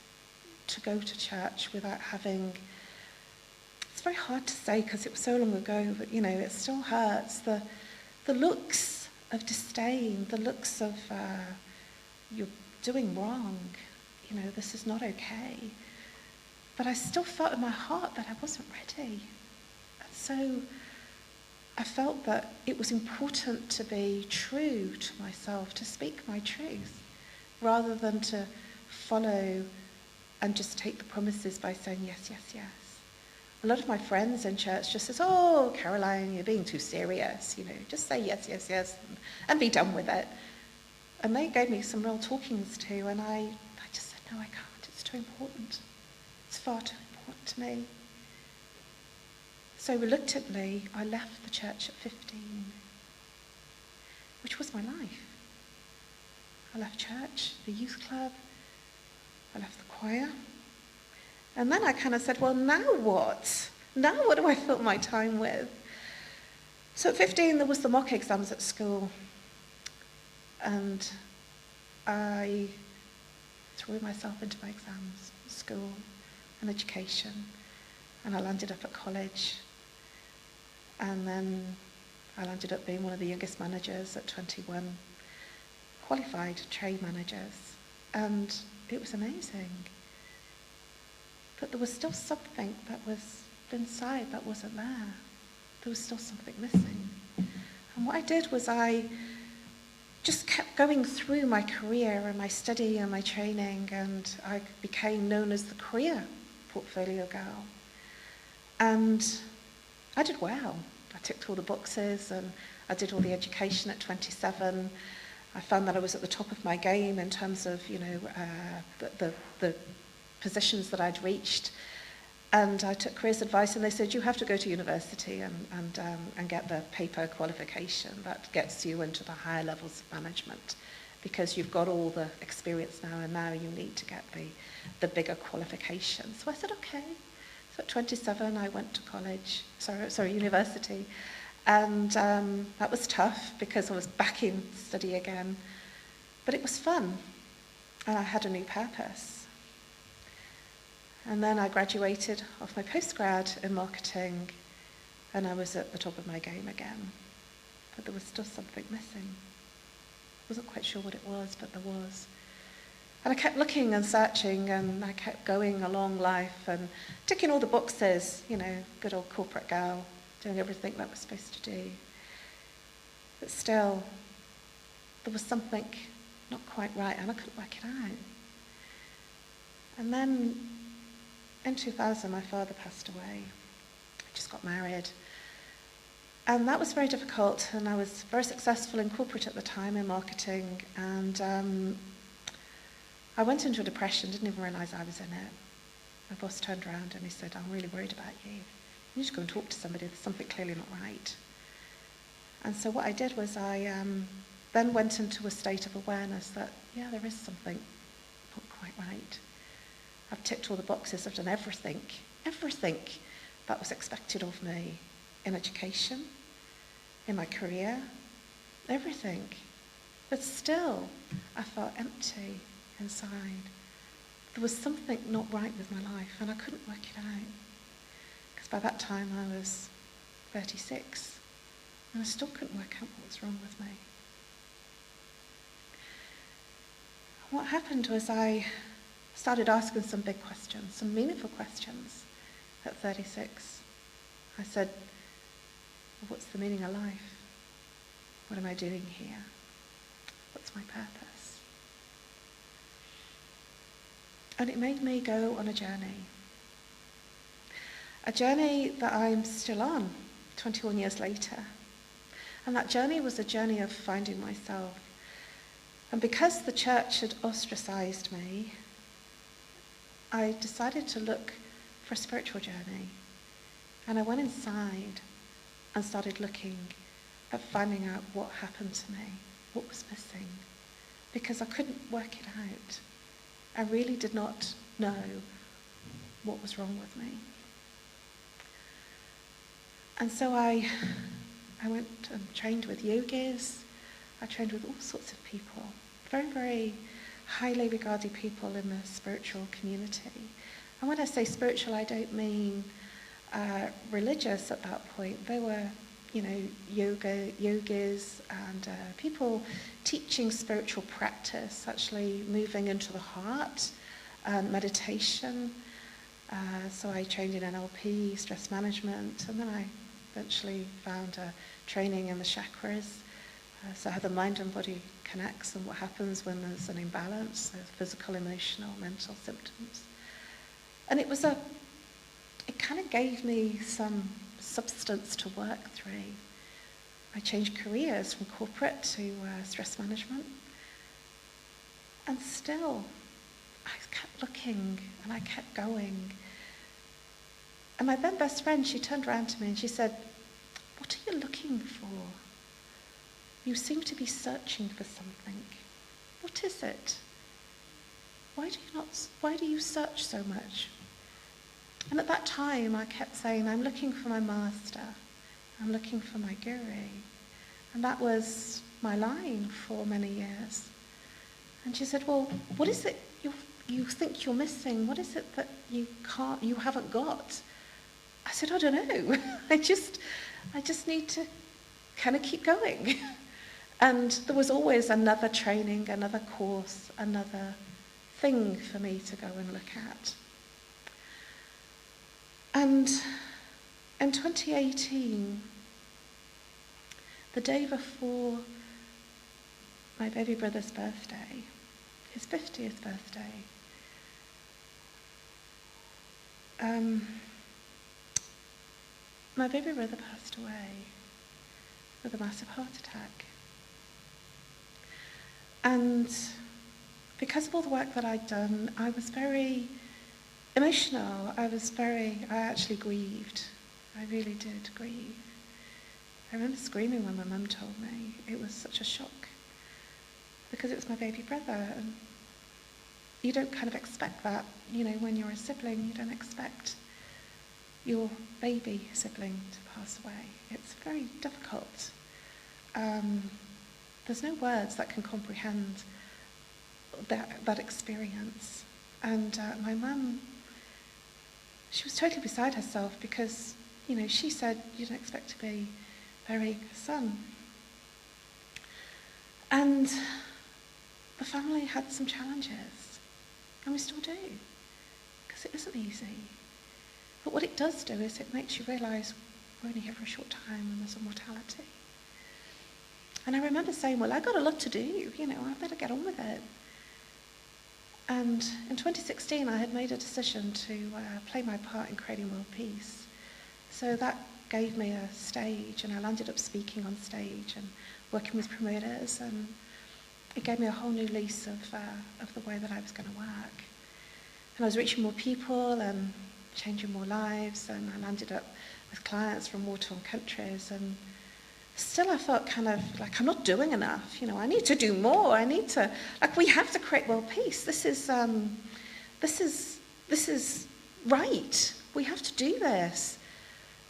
to go to church without having, it's very hard to say because it was so long ago, but it still hurts, the looks of disdain, the looks of you're doing wrong, this is not okay. But I still felt in my heart that I wasn't ready. And so I felt that it was important to be true to myself, to speak my truth, rather than to follow and just take the promises by saying yes, yes, yes. A lot of my friends in church just says, oh, Caroline, you're being too serious, just say yes, yes, yes, and be done with it. And they gave me some real talkings to, and I just said, no, I can't, it's too important. It's far too important to me. So reluctantly, I left the church at 15, which was my life. I left church, the youth club, I left the choir. And then I kind of said, well, now what? Now what do I fill my time with? So at 15, there was the mock exams at school, and I threw myself into my exams, school and education, and I landed up at college, and then I landed up being one of the youngest managers at 21, qualified trade managers, and it was amazing. But there was still something that was inside that wasn't there. There was still something missing. And what I did was I just kept going through my career and my study and my training, and I became known as the career portfolio girl. And I did well. I ticked all the boxes, and I did all the education at 27. I found that I was at the top of my game in terms of, the positions that I'd reached. And I took careers advice, and they said, you have to go to university and get the paper qualification that gets you into the higher levels of management, because you've got all the experience now, and now you need to get the bigger qualification. So I said, okay. So at 27, I went to university. And that was tough because I was back in study again. But it was fun, and I had a new purpose. And then I graduated off my postgrad in marketing, and I was at the top of my game again. But there was still something missing. I wasn't quite sure what it was, but there was. And I kept looking and searching, and I kept going along life and ticking all the boxes, good old corporate girl, doing everything that I was supposed to do. But still, there was something not quite right, and I couldn't work it out. And then in 2000, my father passed away. I just got married. And that was very difficult, and I was very successful in corporate at the time, in marketing, and I went into a depression, didn't even realise I was in it. My boss turned around and he said, I'm really worried about you. You need to go and talk to somebody, there's something clearly not right. And so what I did was I then went into a state of awareness that, yeah, there is something not quite right. I've ticked all the boxes, I've done everything that was expected of me in education, in my career, everything. But still, I felt empty inside. There was something not right with my life, and I couldn't work it out. Because by that time I was 36, and I still couldn't work out what was wrong with me. What happened was I started asking some big questions, some meaningful questions at 36. I said, well, what's the meaning of life? What am I doing here? What's my purpose? And it made me go on a journey that I'm still on 21 years later. And that journey was a journey of finding myself. And because the church had ostracized me, I decided to look for a spiritual journey. And I went inside and started looking at finding out what happened to me, what was missing, because I couldn't work it out. I really did not know what was wrong with me. And so I went and trained with yogis. I trained with all sorts of people, very, very highly regarded people in the spiritual community. And when I say spiritual, I don't mean religious at that point. They were, yogis and people teaching spiritual practice, actually moving into the heart and meditation. So I trained in NLP, stress management, and then I eventually found a training in the chakras. So how the mind and body connects and what happens when there's an imbalance, so physical, emotional, mental symptoms. And it kind of gave me some substance to work through. I changed careers from corporate to stress management. And still, I kept looking and I kept going. And my then best friend, she turned around to me and she said, "What are you looking for? You seem to be searching for something. What is it? Why do you search so much?" And at that time, I kept saying, "I'm looking for my master. I'm looking for my guru. And that was my line for many years. And she said, well, what is it you think you're missing? What is it that you haven't got? I said, I don't know. I just need to kind of keep going. And there was always another training, another course, another thing for me to go and look at. And in 2018, the day before my baby brother's birthday, his 50th birthday, my baby brother passed away with a massive heart attack. And because of all the work that I'd done, I was very emotional. I actually grieved. I really did grieve. I remember screaming when my mum told me. It was such a shock because it was my baby brother, and you don't kind of expect that, when you're a sibling, you don't expect your baby sibling to pass away. It's very difficult. There's no words that can comprehend that experience. And my mum, she was totally beside herself because, she said, you don't expect to be burying a son. And the family had some challenges, and we still do, because it isn't easy. But what it does do is it makes you realise we're only here for a short time and there's a mortality. And I remember saying, well, I've got a lot to do, I better get on with it. And in 2016, I had made a decision to play my part in creating world peace. So that gave me a stage, and I landed up speaking on stage and working with promoters, and it gave me a whole new lease of the way that I was going to work. And I was reaching more people and changing more lives, and I landed up with clients from war-torn countries, and still I felt kind of like I'm not doing enough. I need to do more. I need to, we have to create world peace. This is right. We have to do this.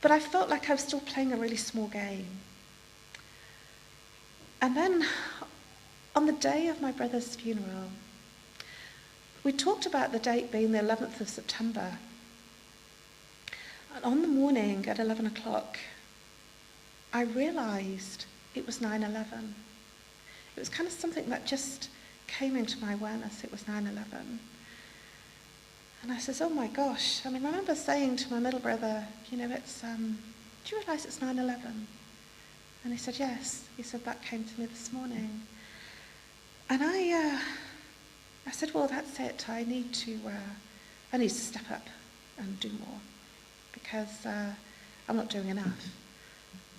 But I felt like I was still playing a really small game. And then on the day of my brother's funeral, we talked about the date being the 11th of September. And on the morning at 11 o'clock, I realised it was 9/11. It was kind of something that just came into my awareness. It was 9/11. And I says, oh my gosh. And I remember saying to my middle brother, it's, do you realise it's 9/11? And he said, yes. He said, that came to me this morning. And I said, well, that's it. I need to step up and do more because I'm not doing enough.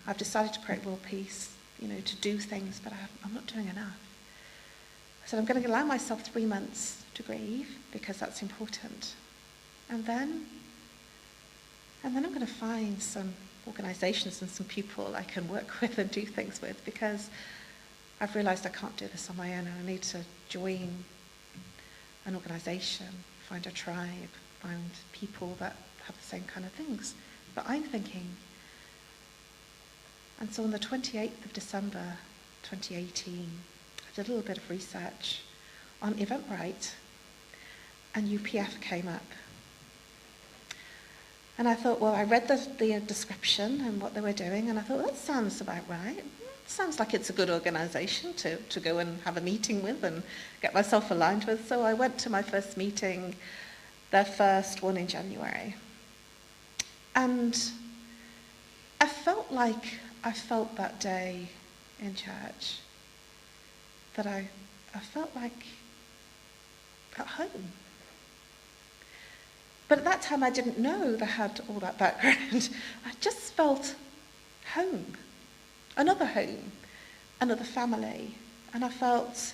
I've decided to create world peace, to do things, but I'm not doing enough. I said, I'm going to allow myself 3 months to grieve because that's important. And then I'm going to find some organisations and some people I can work with and do things with because I've realised I can't do this on my own and I need to join an organisation, find a tribe, find people that have the same kind of things that I'm thinking. And so on the 28th of December 2018, I did a little bit of research on Eventbrite, and UPF came up. And I thought, well, I read the description and what they were doing, and I thought, that sounds about right. It sounds like it's a good organisation to go and have a meeting with and get myself aligned with. So I went to my first meeting, their first one in January. And I felt like I felt that day in church that I felt like at home. But at that time I didn't know they had all that background. I just felt home, another family. And I felt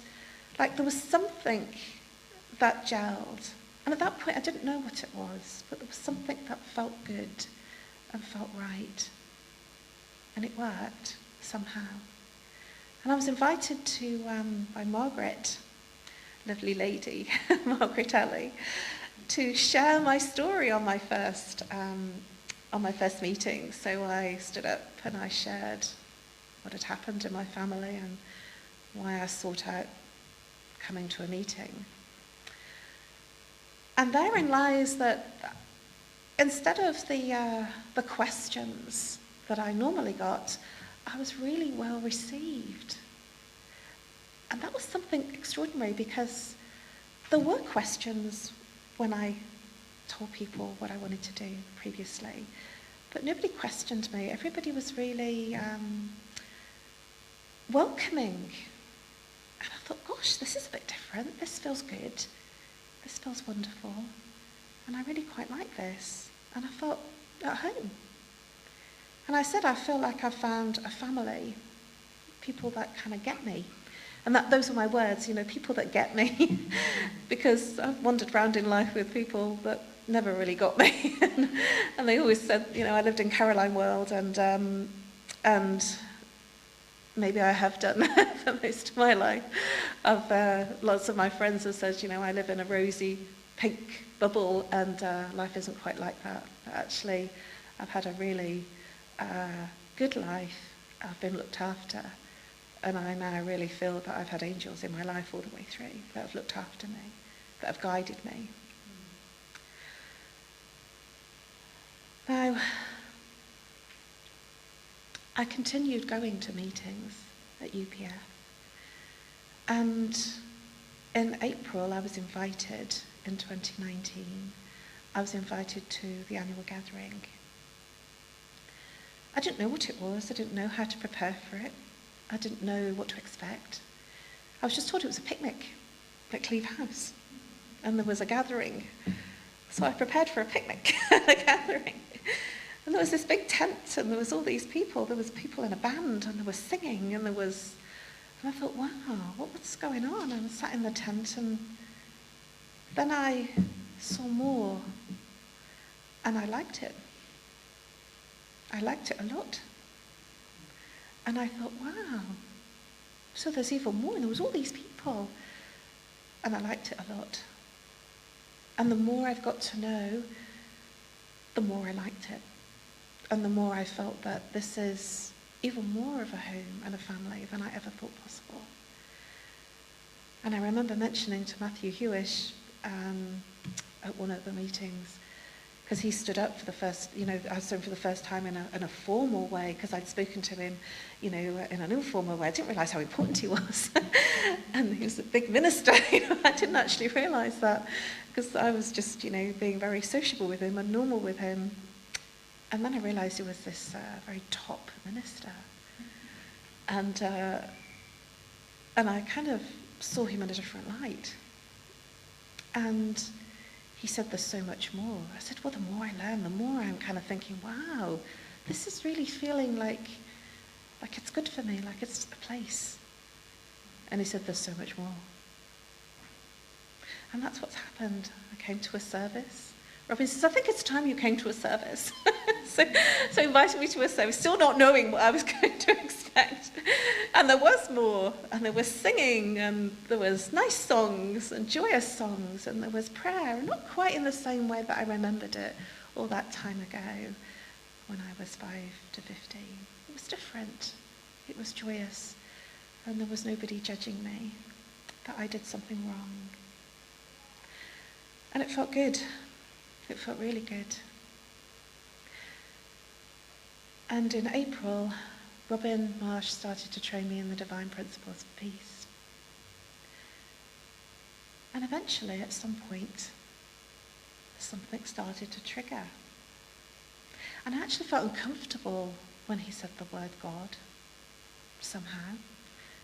like there was something that gelled. And at that point I didn't know what it was, but there was something that felt good and felt right. And it worked somehow. And I was invited to, by Margaret, lovely lady, Margaret Ellie, to share my story on my first on my first meeting. So I stood up and I shared what had happened in my family and why I sought out coming to a meeting. And therein lies that instead of the questions that I normally got, I was really well received. And that was something extraordinary, because there were questions when I told people what I wanted to do previously, but nobody questioned me. Everybody was really welcoming. And I thought, gosh, this is a bit different. This feels good. This feels wonderful. And I really quite like this. And I felt at home. And I said, I feel like I've found a family, people that kind of get me. And those are my words, people that get me. Because I've wandered around in life with people that never really got me. And they always said, I lived in Caroline World, and maybe I have done for most of my life. Lots of my friends have said, I live in a rosy pink bubble, and life isn't quite like that. But actually, I've had a really good life. I've been looked after. And I now really feel that I've had angels in my life all the way through, that have looked after me, that have guided me. Now, I continued going to meetings at UPF. And in April, I was invited, in 2019, I was invited to the annual gathering. I didn't know what it was. I didn't know how to prepare for it. I didn't know what to expect. I was just told it was a picnic at Cleve House, and there was a gathering. So I prepared for a picnic, a gathering. And there was this big tent, and there was all these people. There was people in a band, and there was singing, and I thought, wow, what's going on? I was sat in the tent, and then I saw more, and I liked it. I liked it a lot. And I thought, wow, so there's even more, and there was all these people. And I liked it a lot. And the more I've got to know, the more I liked it. And the more I felt that this is even more of a home and a family than I ever thought possible. And I remember mentioning to Matthew Hewish at one of the meetings, because he stood up for the first, I saw him for the first time in a formal way, because I'd spoken to him, in an informal way. I didn't realise how important he was. And he was a big minister. I didn't actually realise that, because I was just, being very sociable with him and normal with him. And then I realised he was this very top minister. And I kind of saw him in a different light. And he said, there's so much more. I said, well, the more I learn, the more I'm kind of thinking, wow, this is really feeling like it's good for me, like it's a place. And he said, there's so much more. And that's what's happened. I came to a service. Robin says, I think it's time you came to a service. so he invited me to a service, still not knowing what I was going to expect. And there was more, and there was singing, and there was nice songs and joyous songs, and there was prayer, not quite in the same way that I remembered it all that time ago when I was 5 to 15. It was different. It was joyous, and there was nobody judging me that I did something wrong. And it felt good. It felt really good. And in April, Robin Marsh started to train me in the divine principles of peace. And eventually, at some point, something started to trigger. And I actually felt uncomfortable when he said the word God, somehow,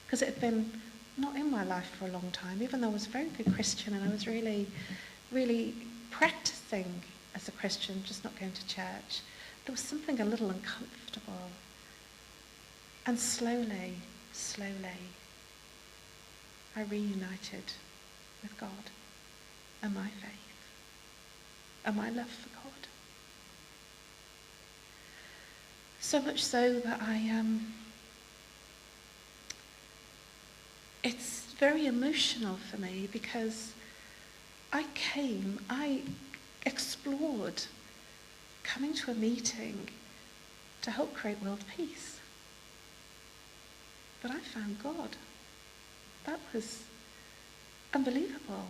because it had been not in my life for a long time, even though I was a very good Christian and I was really, really practicing as a Christian, just not going to church. There was something a little uncomfortable. And slowly, I reunited with God and my faith and my love for God. So much so that it's very emotional for me, because I explored coming to a meeting to help create world peace. But I found God. That was unbelievable.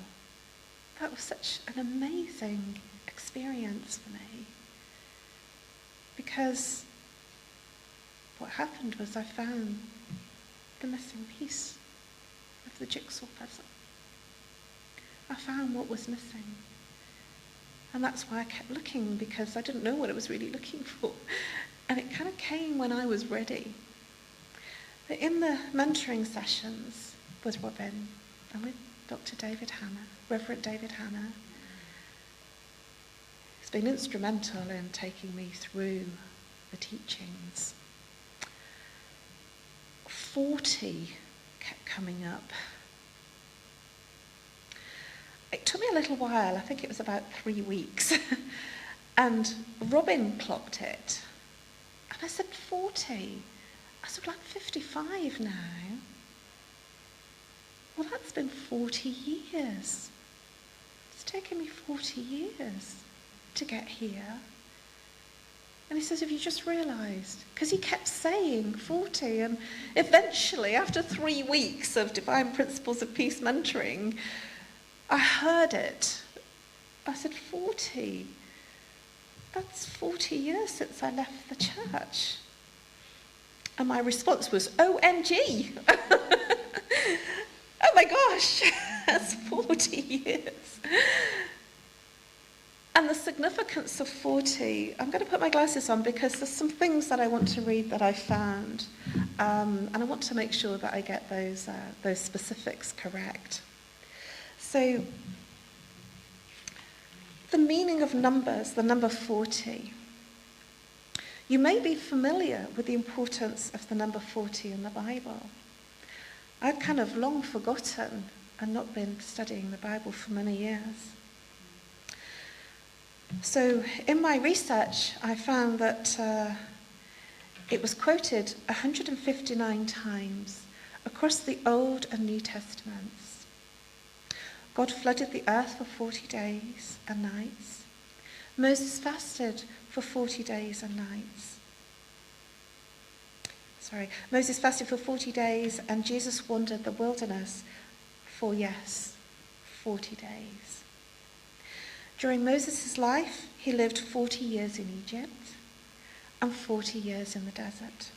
That was such an amazing experience for me. Because what happened was I found the missing piece of the jigsaw puzzle. I found what was missing. And that's why I kept looking, because I didn't know what I was really looking for. And it kind of came when I was ready. But in the mentoring sessions with Robin and with Dr. David Hanna, Reverend David Hanna, he's been instrumental in taking me through the teachings. 40 kept coming up. It took me a little while, I think it was about 3 weeks, and Robin clocked it. And I said, 40? I said, like 55 now. Well, that's been 40 years. It's taken me 40 years to get here. And he says, have you just realised? Because he kept saying 40, and eventually, after 3 weeks of Divine Principles of Peace mentoring, I heard it. I said, 40? That's 40 years since I left the church. And my response was, OMG! Oh my gosh, that's 40 years. And the significance of 40, I'm going to put my glasses on because there's some things that I want to read that I found. And I want to make sure that I get those specifics correct. So, the meaning of numbers, the number 40. You may be familiar with the importance of the number 40 in the Bible. I'd kind of long forgotten and not been studying the Bible for many years. So in my research, I found that it was quoted 159 times across the Old and New Testaments. God flooded the earth for 40 days and nights. Moses fasted for 40 days and nights. Moses fasted for 40 days and Jesus wandered the wilderness for, 40 days. During Moses' life, he lived 40 years in Egypt and 40 years in the desert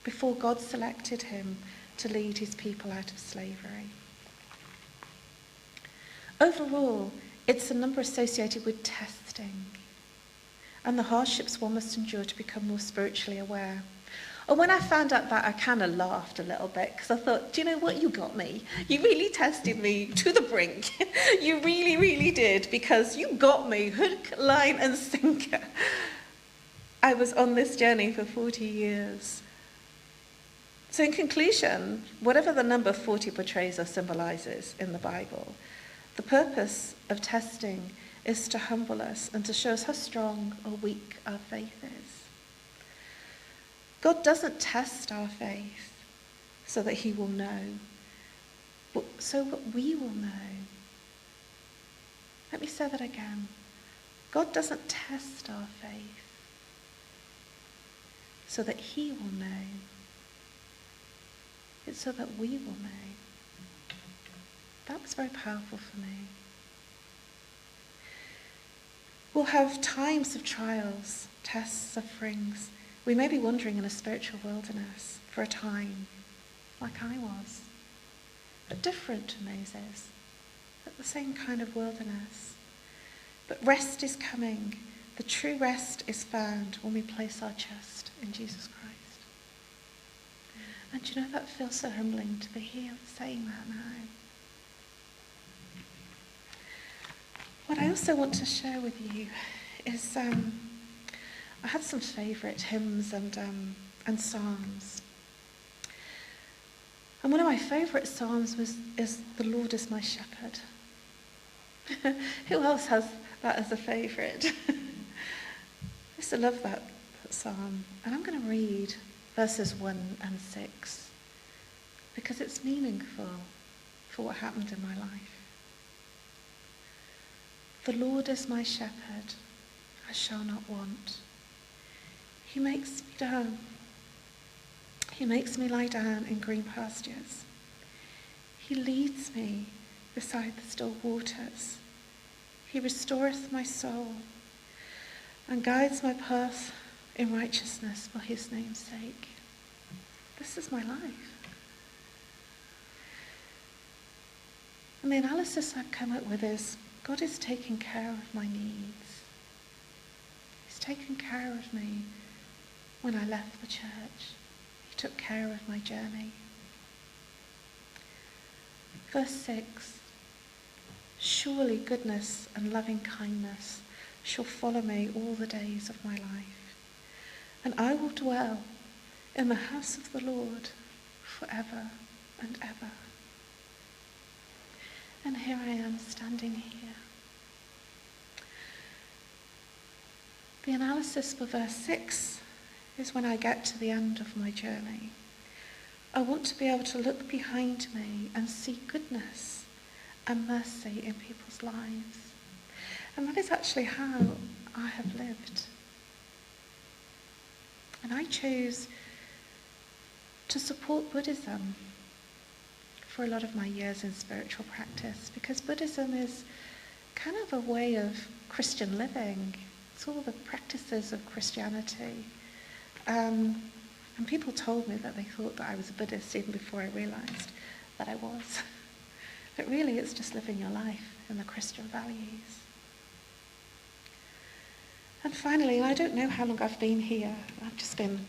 before God selected him to lead his people out of slavery. Overall, it's a number associated with testing and the hardships one must endure to become more spiritually aware. And when I found out that, I kind of laughed a little bit because I thought, do you know what, you got me. You really tested me to the brink. You really, really did, because you got me hook, line and sinker. I was on this journey for 40 years. So in conclusion, whatever the number 40 portrays or symbolizes in the Bible, the purpose of testing is to humble us and to show us how strong or weak our faith is. God doesn't test our faith so that he will know, but so that we will know. Let me say that again. God doesn't test our faith so that he will know. It's so that we will know. That was very powerful for me. We'll have times of trials, tests, sufferings. We may be wandering in a spiritual wilderness for a time, like I was, but different to Moses, but the same kind of wilderness. But rest is coming. The true rest is found when we place our trust in Jesus Christ. And you know, that feels so humbling to be here saying that now. What I also want to share with you is I had some favourite hymns and psalms. And one of my favourite psalms is "The Lord is my shepherd." Who else has that as a favourite? I used to love that psalm. And I'm going to read verses 1 and 6 because it's meaningful for what happened in my life. The Lord is my shepherd. I shall not want. He makes me down. He makes me lie down in green pastures. He leads me beside the still waters. He restoreth my soul and guides my path in righteousness for his name's sake. This is my life. And the analysis I've come up with is God is taking care of my needs. He's taken care of me when I left the church. He took care of my journey. Verse 6, surely goodness and loving kindness shall follow me all the days of my life, and I will dwell in the house of the Lord forever and ever. And here I am standing here. The analysis for verse 6 is when I get to the end of my journey. I want to be able to look behind me and see goodness and mercy in people's lives. And that is actually how I have lived. And I chose to support Buddhism for a lot of my years in spiritual practice, because Buddhism is kind of a way of Christian living. It's all the practices of Christianity. And people told me that they thought that I was a Buddhist even before I realized that I was. But really it's just living your life in the Christian values. And finally, and I don't know how long I've been here. I've just been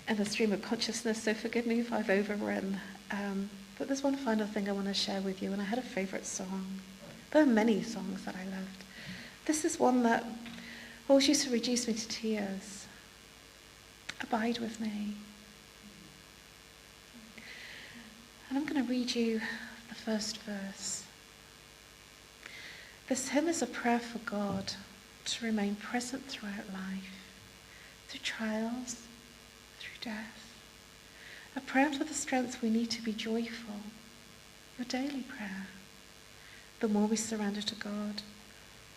in a stream of consciousness, so forgive me if I've overrun. But there's one final thing I want to share with you, and I had a favourite song. There are many songs that I loved. This is one that always used to reduce me to tears. Abide with me. And I'm going to read you the first verse. This hymn is a prayer for God to remain present throughout life, through trials, through death. A prayer for the strength we need to be joyful. Your daily prayer. The more we surrender to God,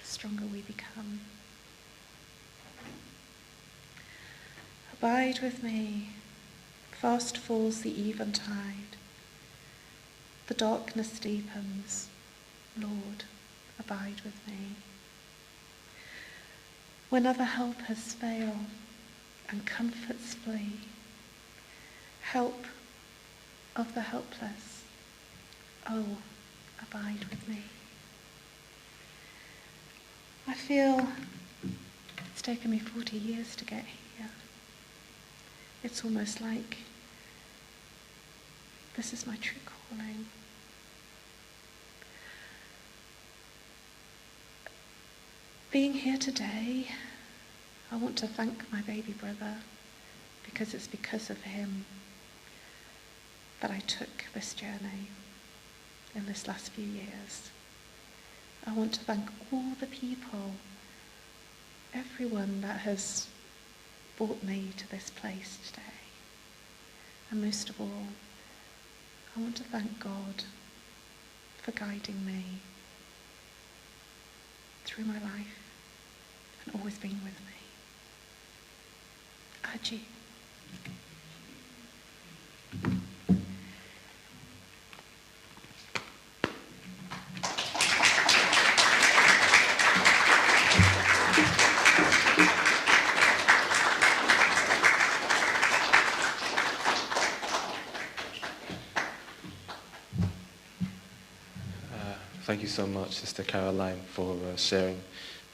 the stronger we become. Abide with me. Fast falls the eventide. The darkness deepens. Lord, abide with me. When other helpers fail and comforts flee, help of the helpless, oh, abide with me. I feel it's taken me 40 years to get here. It's almost like this is my true calling. Being here today, I want to thank my baby brother, because it's because of him that I took this journey in this last few years. I want to thank all the people, everyone that has brought me to this place today. And most of all, I want to thank God for guiding me through my life and always being with me. Aji. Thank you so much, Sister Caroline, for sharing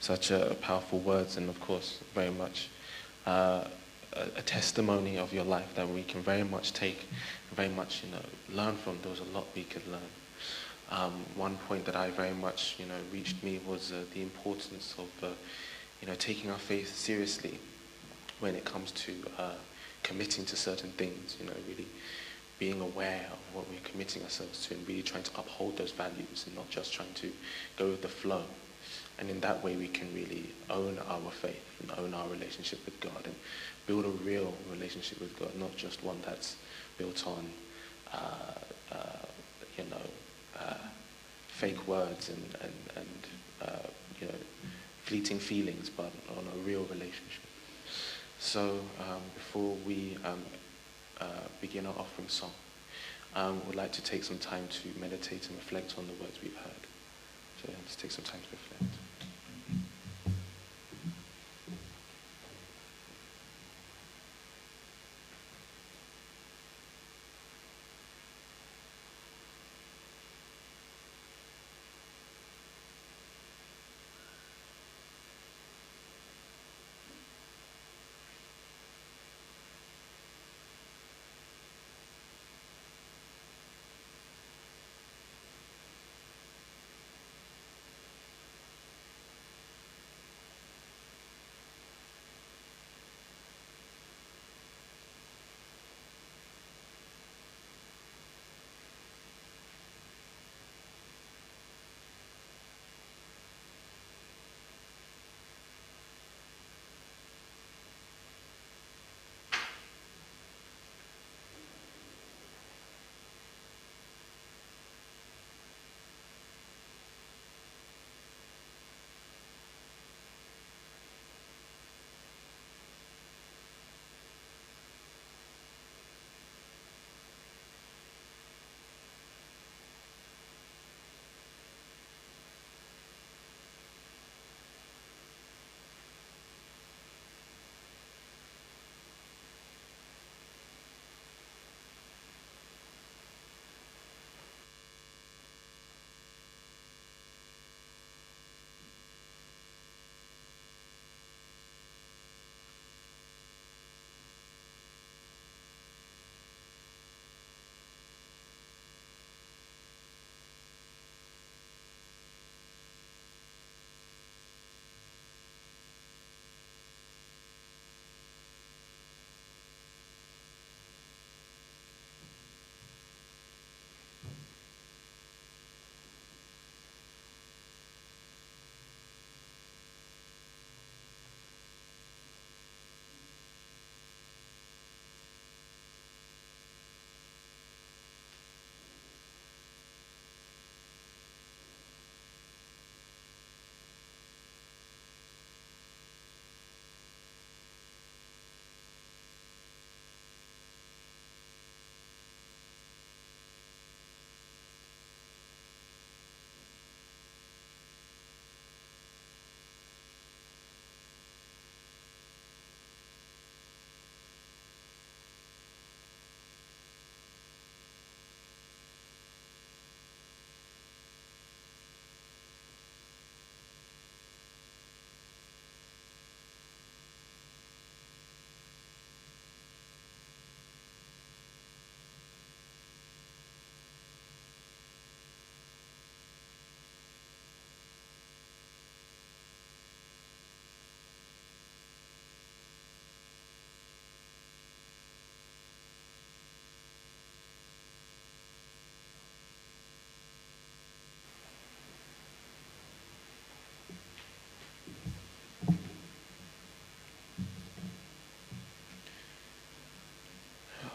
such powerful words, and of course very much a testimony of your life that we can very much take, very much learn from. There was a lot we could learn. One point that I very much reached me was the importance of taking our faith seriously when it comes to committing to certain things. Really being aware of what we're committing ourselves to and really trying to uphold those values and not just trying to go with the flow. And in that way we can really own our faith and own our relationship with God and build a real relationship with God, not just one that's built on fake words and fleeting feelings, but on a real relationship. So before we begin our offering song, we'd like to take some time to meditate and reflect on the words we've heard. So let's take some time to reflect.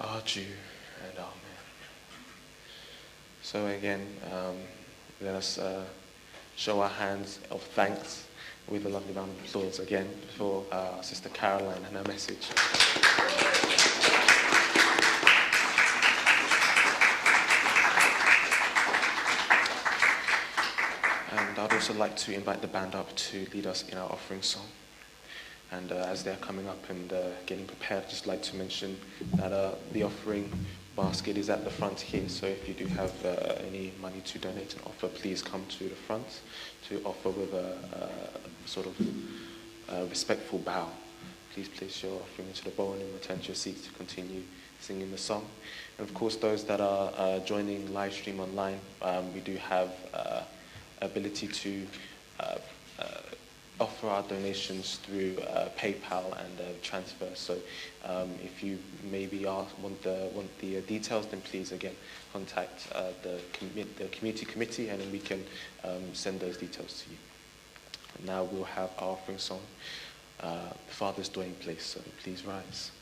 Our Jew and Amen. So again, let us show our hands of thanks with a lovely round of applause again for Sister Caroline and her message. And I'd also like to invite the band up to lead us in our offering song. And as they're coming up and getting prepared, I'd just like to mention that the offering basket is at the front here. So if you do have any money to donate and offer, please come to the front to offer with a sort of respectful bow. Please place your offering into the bowl and return to your seats to continue singing the song. And of course, those that are joining live stream online, we do have ability to offer our donations through PayPal and transfer. So if you maybe want the details, then please again contact the community committee, and then we can send those details to you. And now we'll have our offering song, The Father's Dwelling Place. So please rise.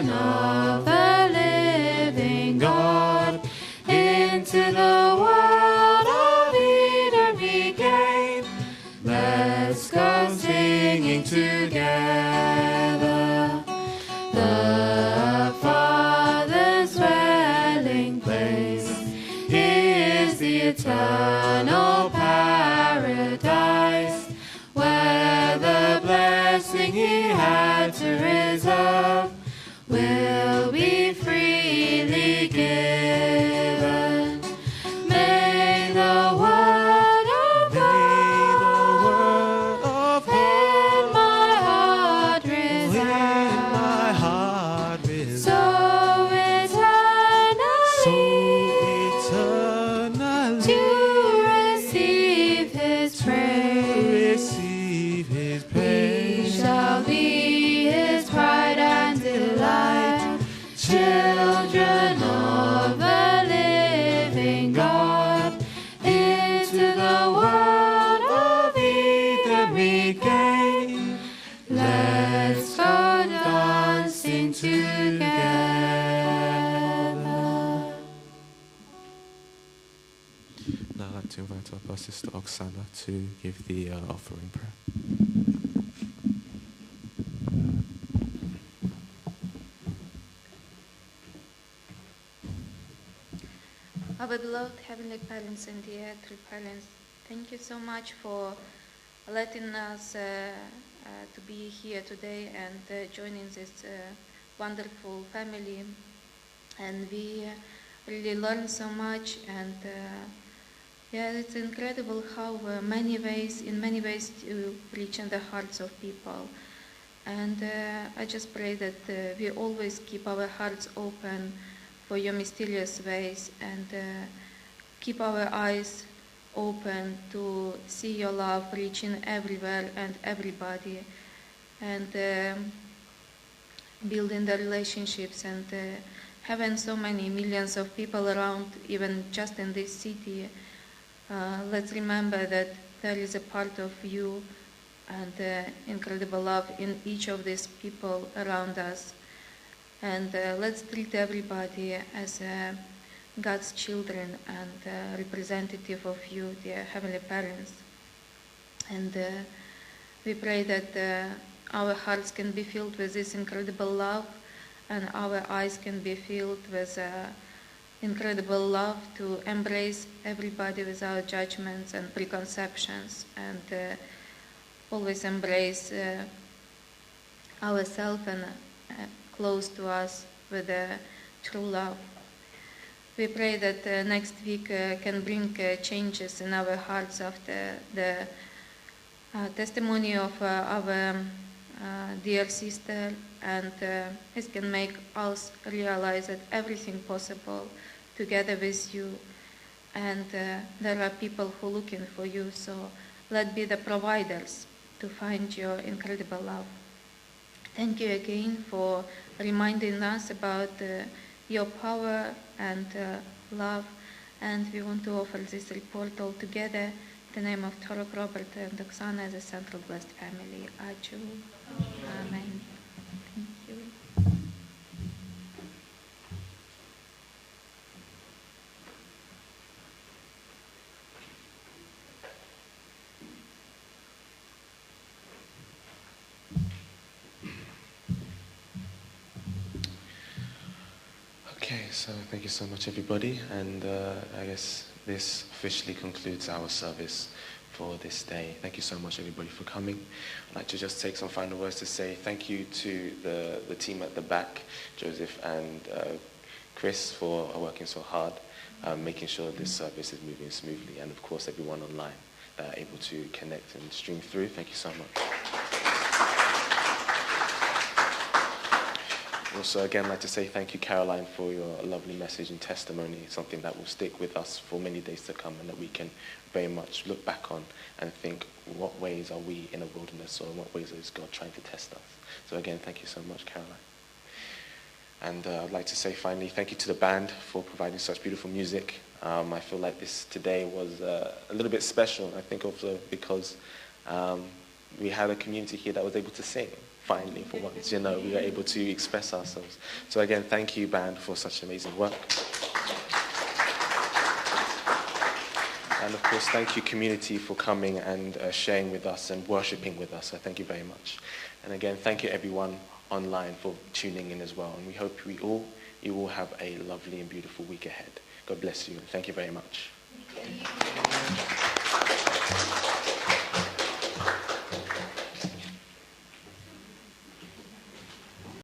children of the living God. Into the world of Eden we came. Let's go singing together. The Father's dwelling place is the eternal paradise, where the blessing He had to reserve will be freely given. May the word of God in my heart reside, so eternally to receive His praise. We shall be His pride and delight, children of the living God. Into the world of Eden we came. Let's go dancing together. Now I'd like to invite up our sister Oksana to give the offering prayer. Our beloved Heavenly Parents and dear earthly parents, thank you so much for letting us to be here today and joining this wonderful family. And we really learned so much, and yeah, it's incredible how in many ways you reach in the hearts of people. And I just pray that we always keep our hearts open for your mysterious ways, and keep our eyes open to see your love reaching everywhere and everybody, and building the relationships, and having so many millions of people around, even just in this city. Let's remember that there is a part of you and incredible love in each of these people around us. And let's treat everybody as God's children and representative of you, dear Heavenly Parents. And we pray that our hearts can be filled with this incredible love, and our eyes can be filled with incredible love to embrace everybody without judgments and preconceptions, and always embrace ourselves and close to us with true love. We pray that next week can bring changes in our hearts after the testimony of our dear sister, and it can make us realize that everything possible together with you, and there are people who are looking for you, so let's be the providers to find your incredible love. Thank you again for reminding us about your power and love, and we want to offer this report all together in the name of Torok, Robert, and Oksana as a central blessed family. Achu. Amen. Thank you. Okay, so thank you so much, everybody, and I guess this officially concludes our service for this day. Thank you so much, everybody, for coming. I'd like to just take some final words to say thank you to the team at the back, Joseph and Chris, for working so hard, making sure this service is moving smoothly, and of course everyone online that are able to connect and stream through. Thank you so much. Also, again, I'd like to say thank you, Caroline, for your lovely message and testimony, something that will stick with us for many days to come, and that we can very much look back on and think, what ways are we in a wilderness, or in what ways is God trying to test us? So again, thank you so much, Caroline. And I'd like to say finally, thank you to the band for providing such beautiful music. I feel like this today was a little bit special, I think also because we had a community here that was able to sing, finally, for once. You know, we were able to express ourselves. So again, thank you, band, for such amazing work. And of course, thank you, community, for coming and sharing with us and worshipping with us. So thank you very much. And again, thank you, everyone online, for tuning in as well. And we hope you all have a lovely and beautiful week ahead. God bless you, and thank you very much.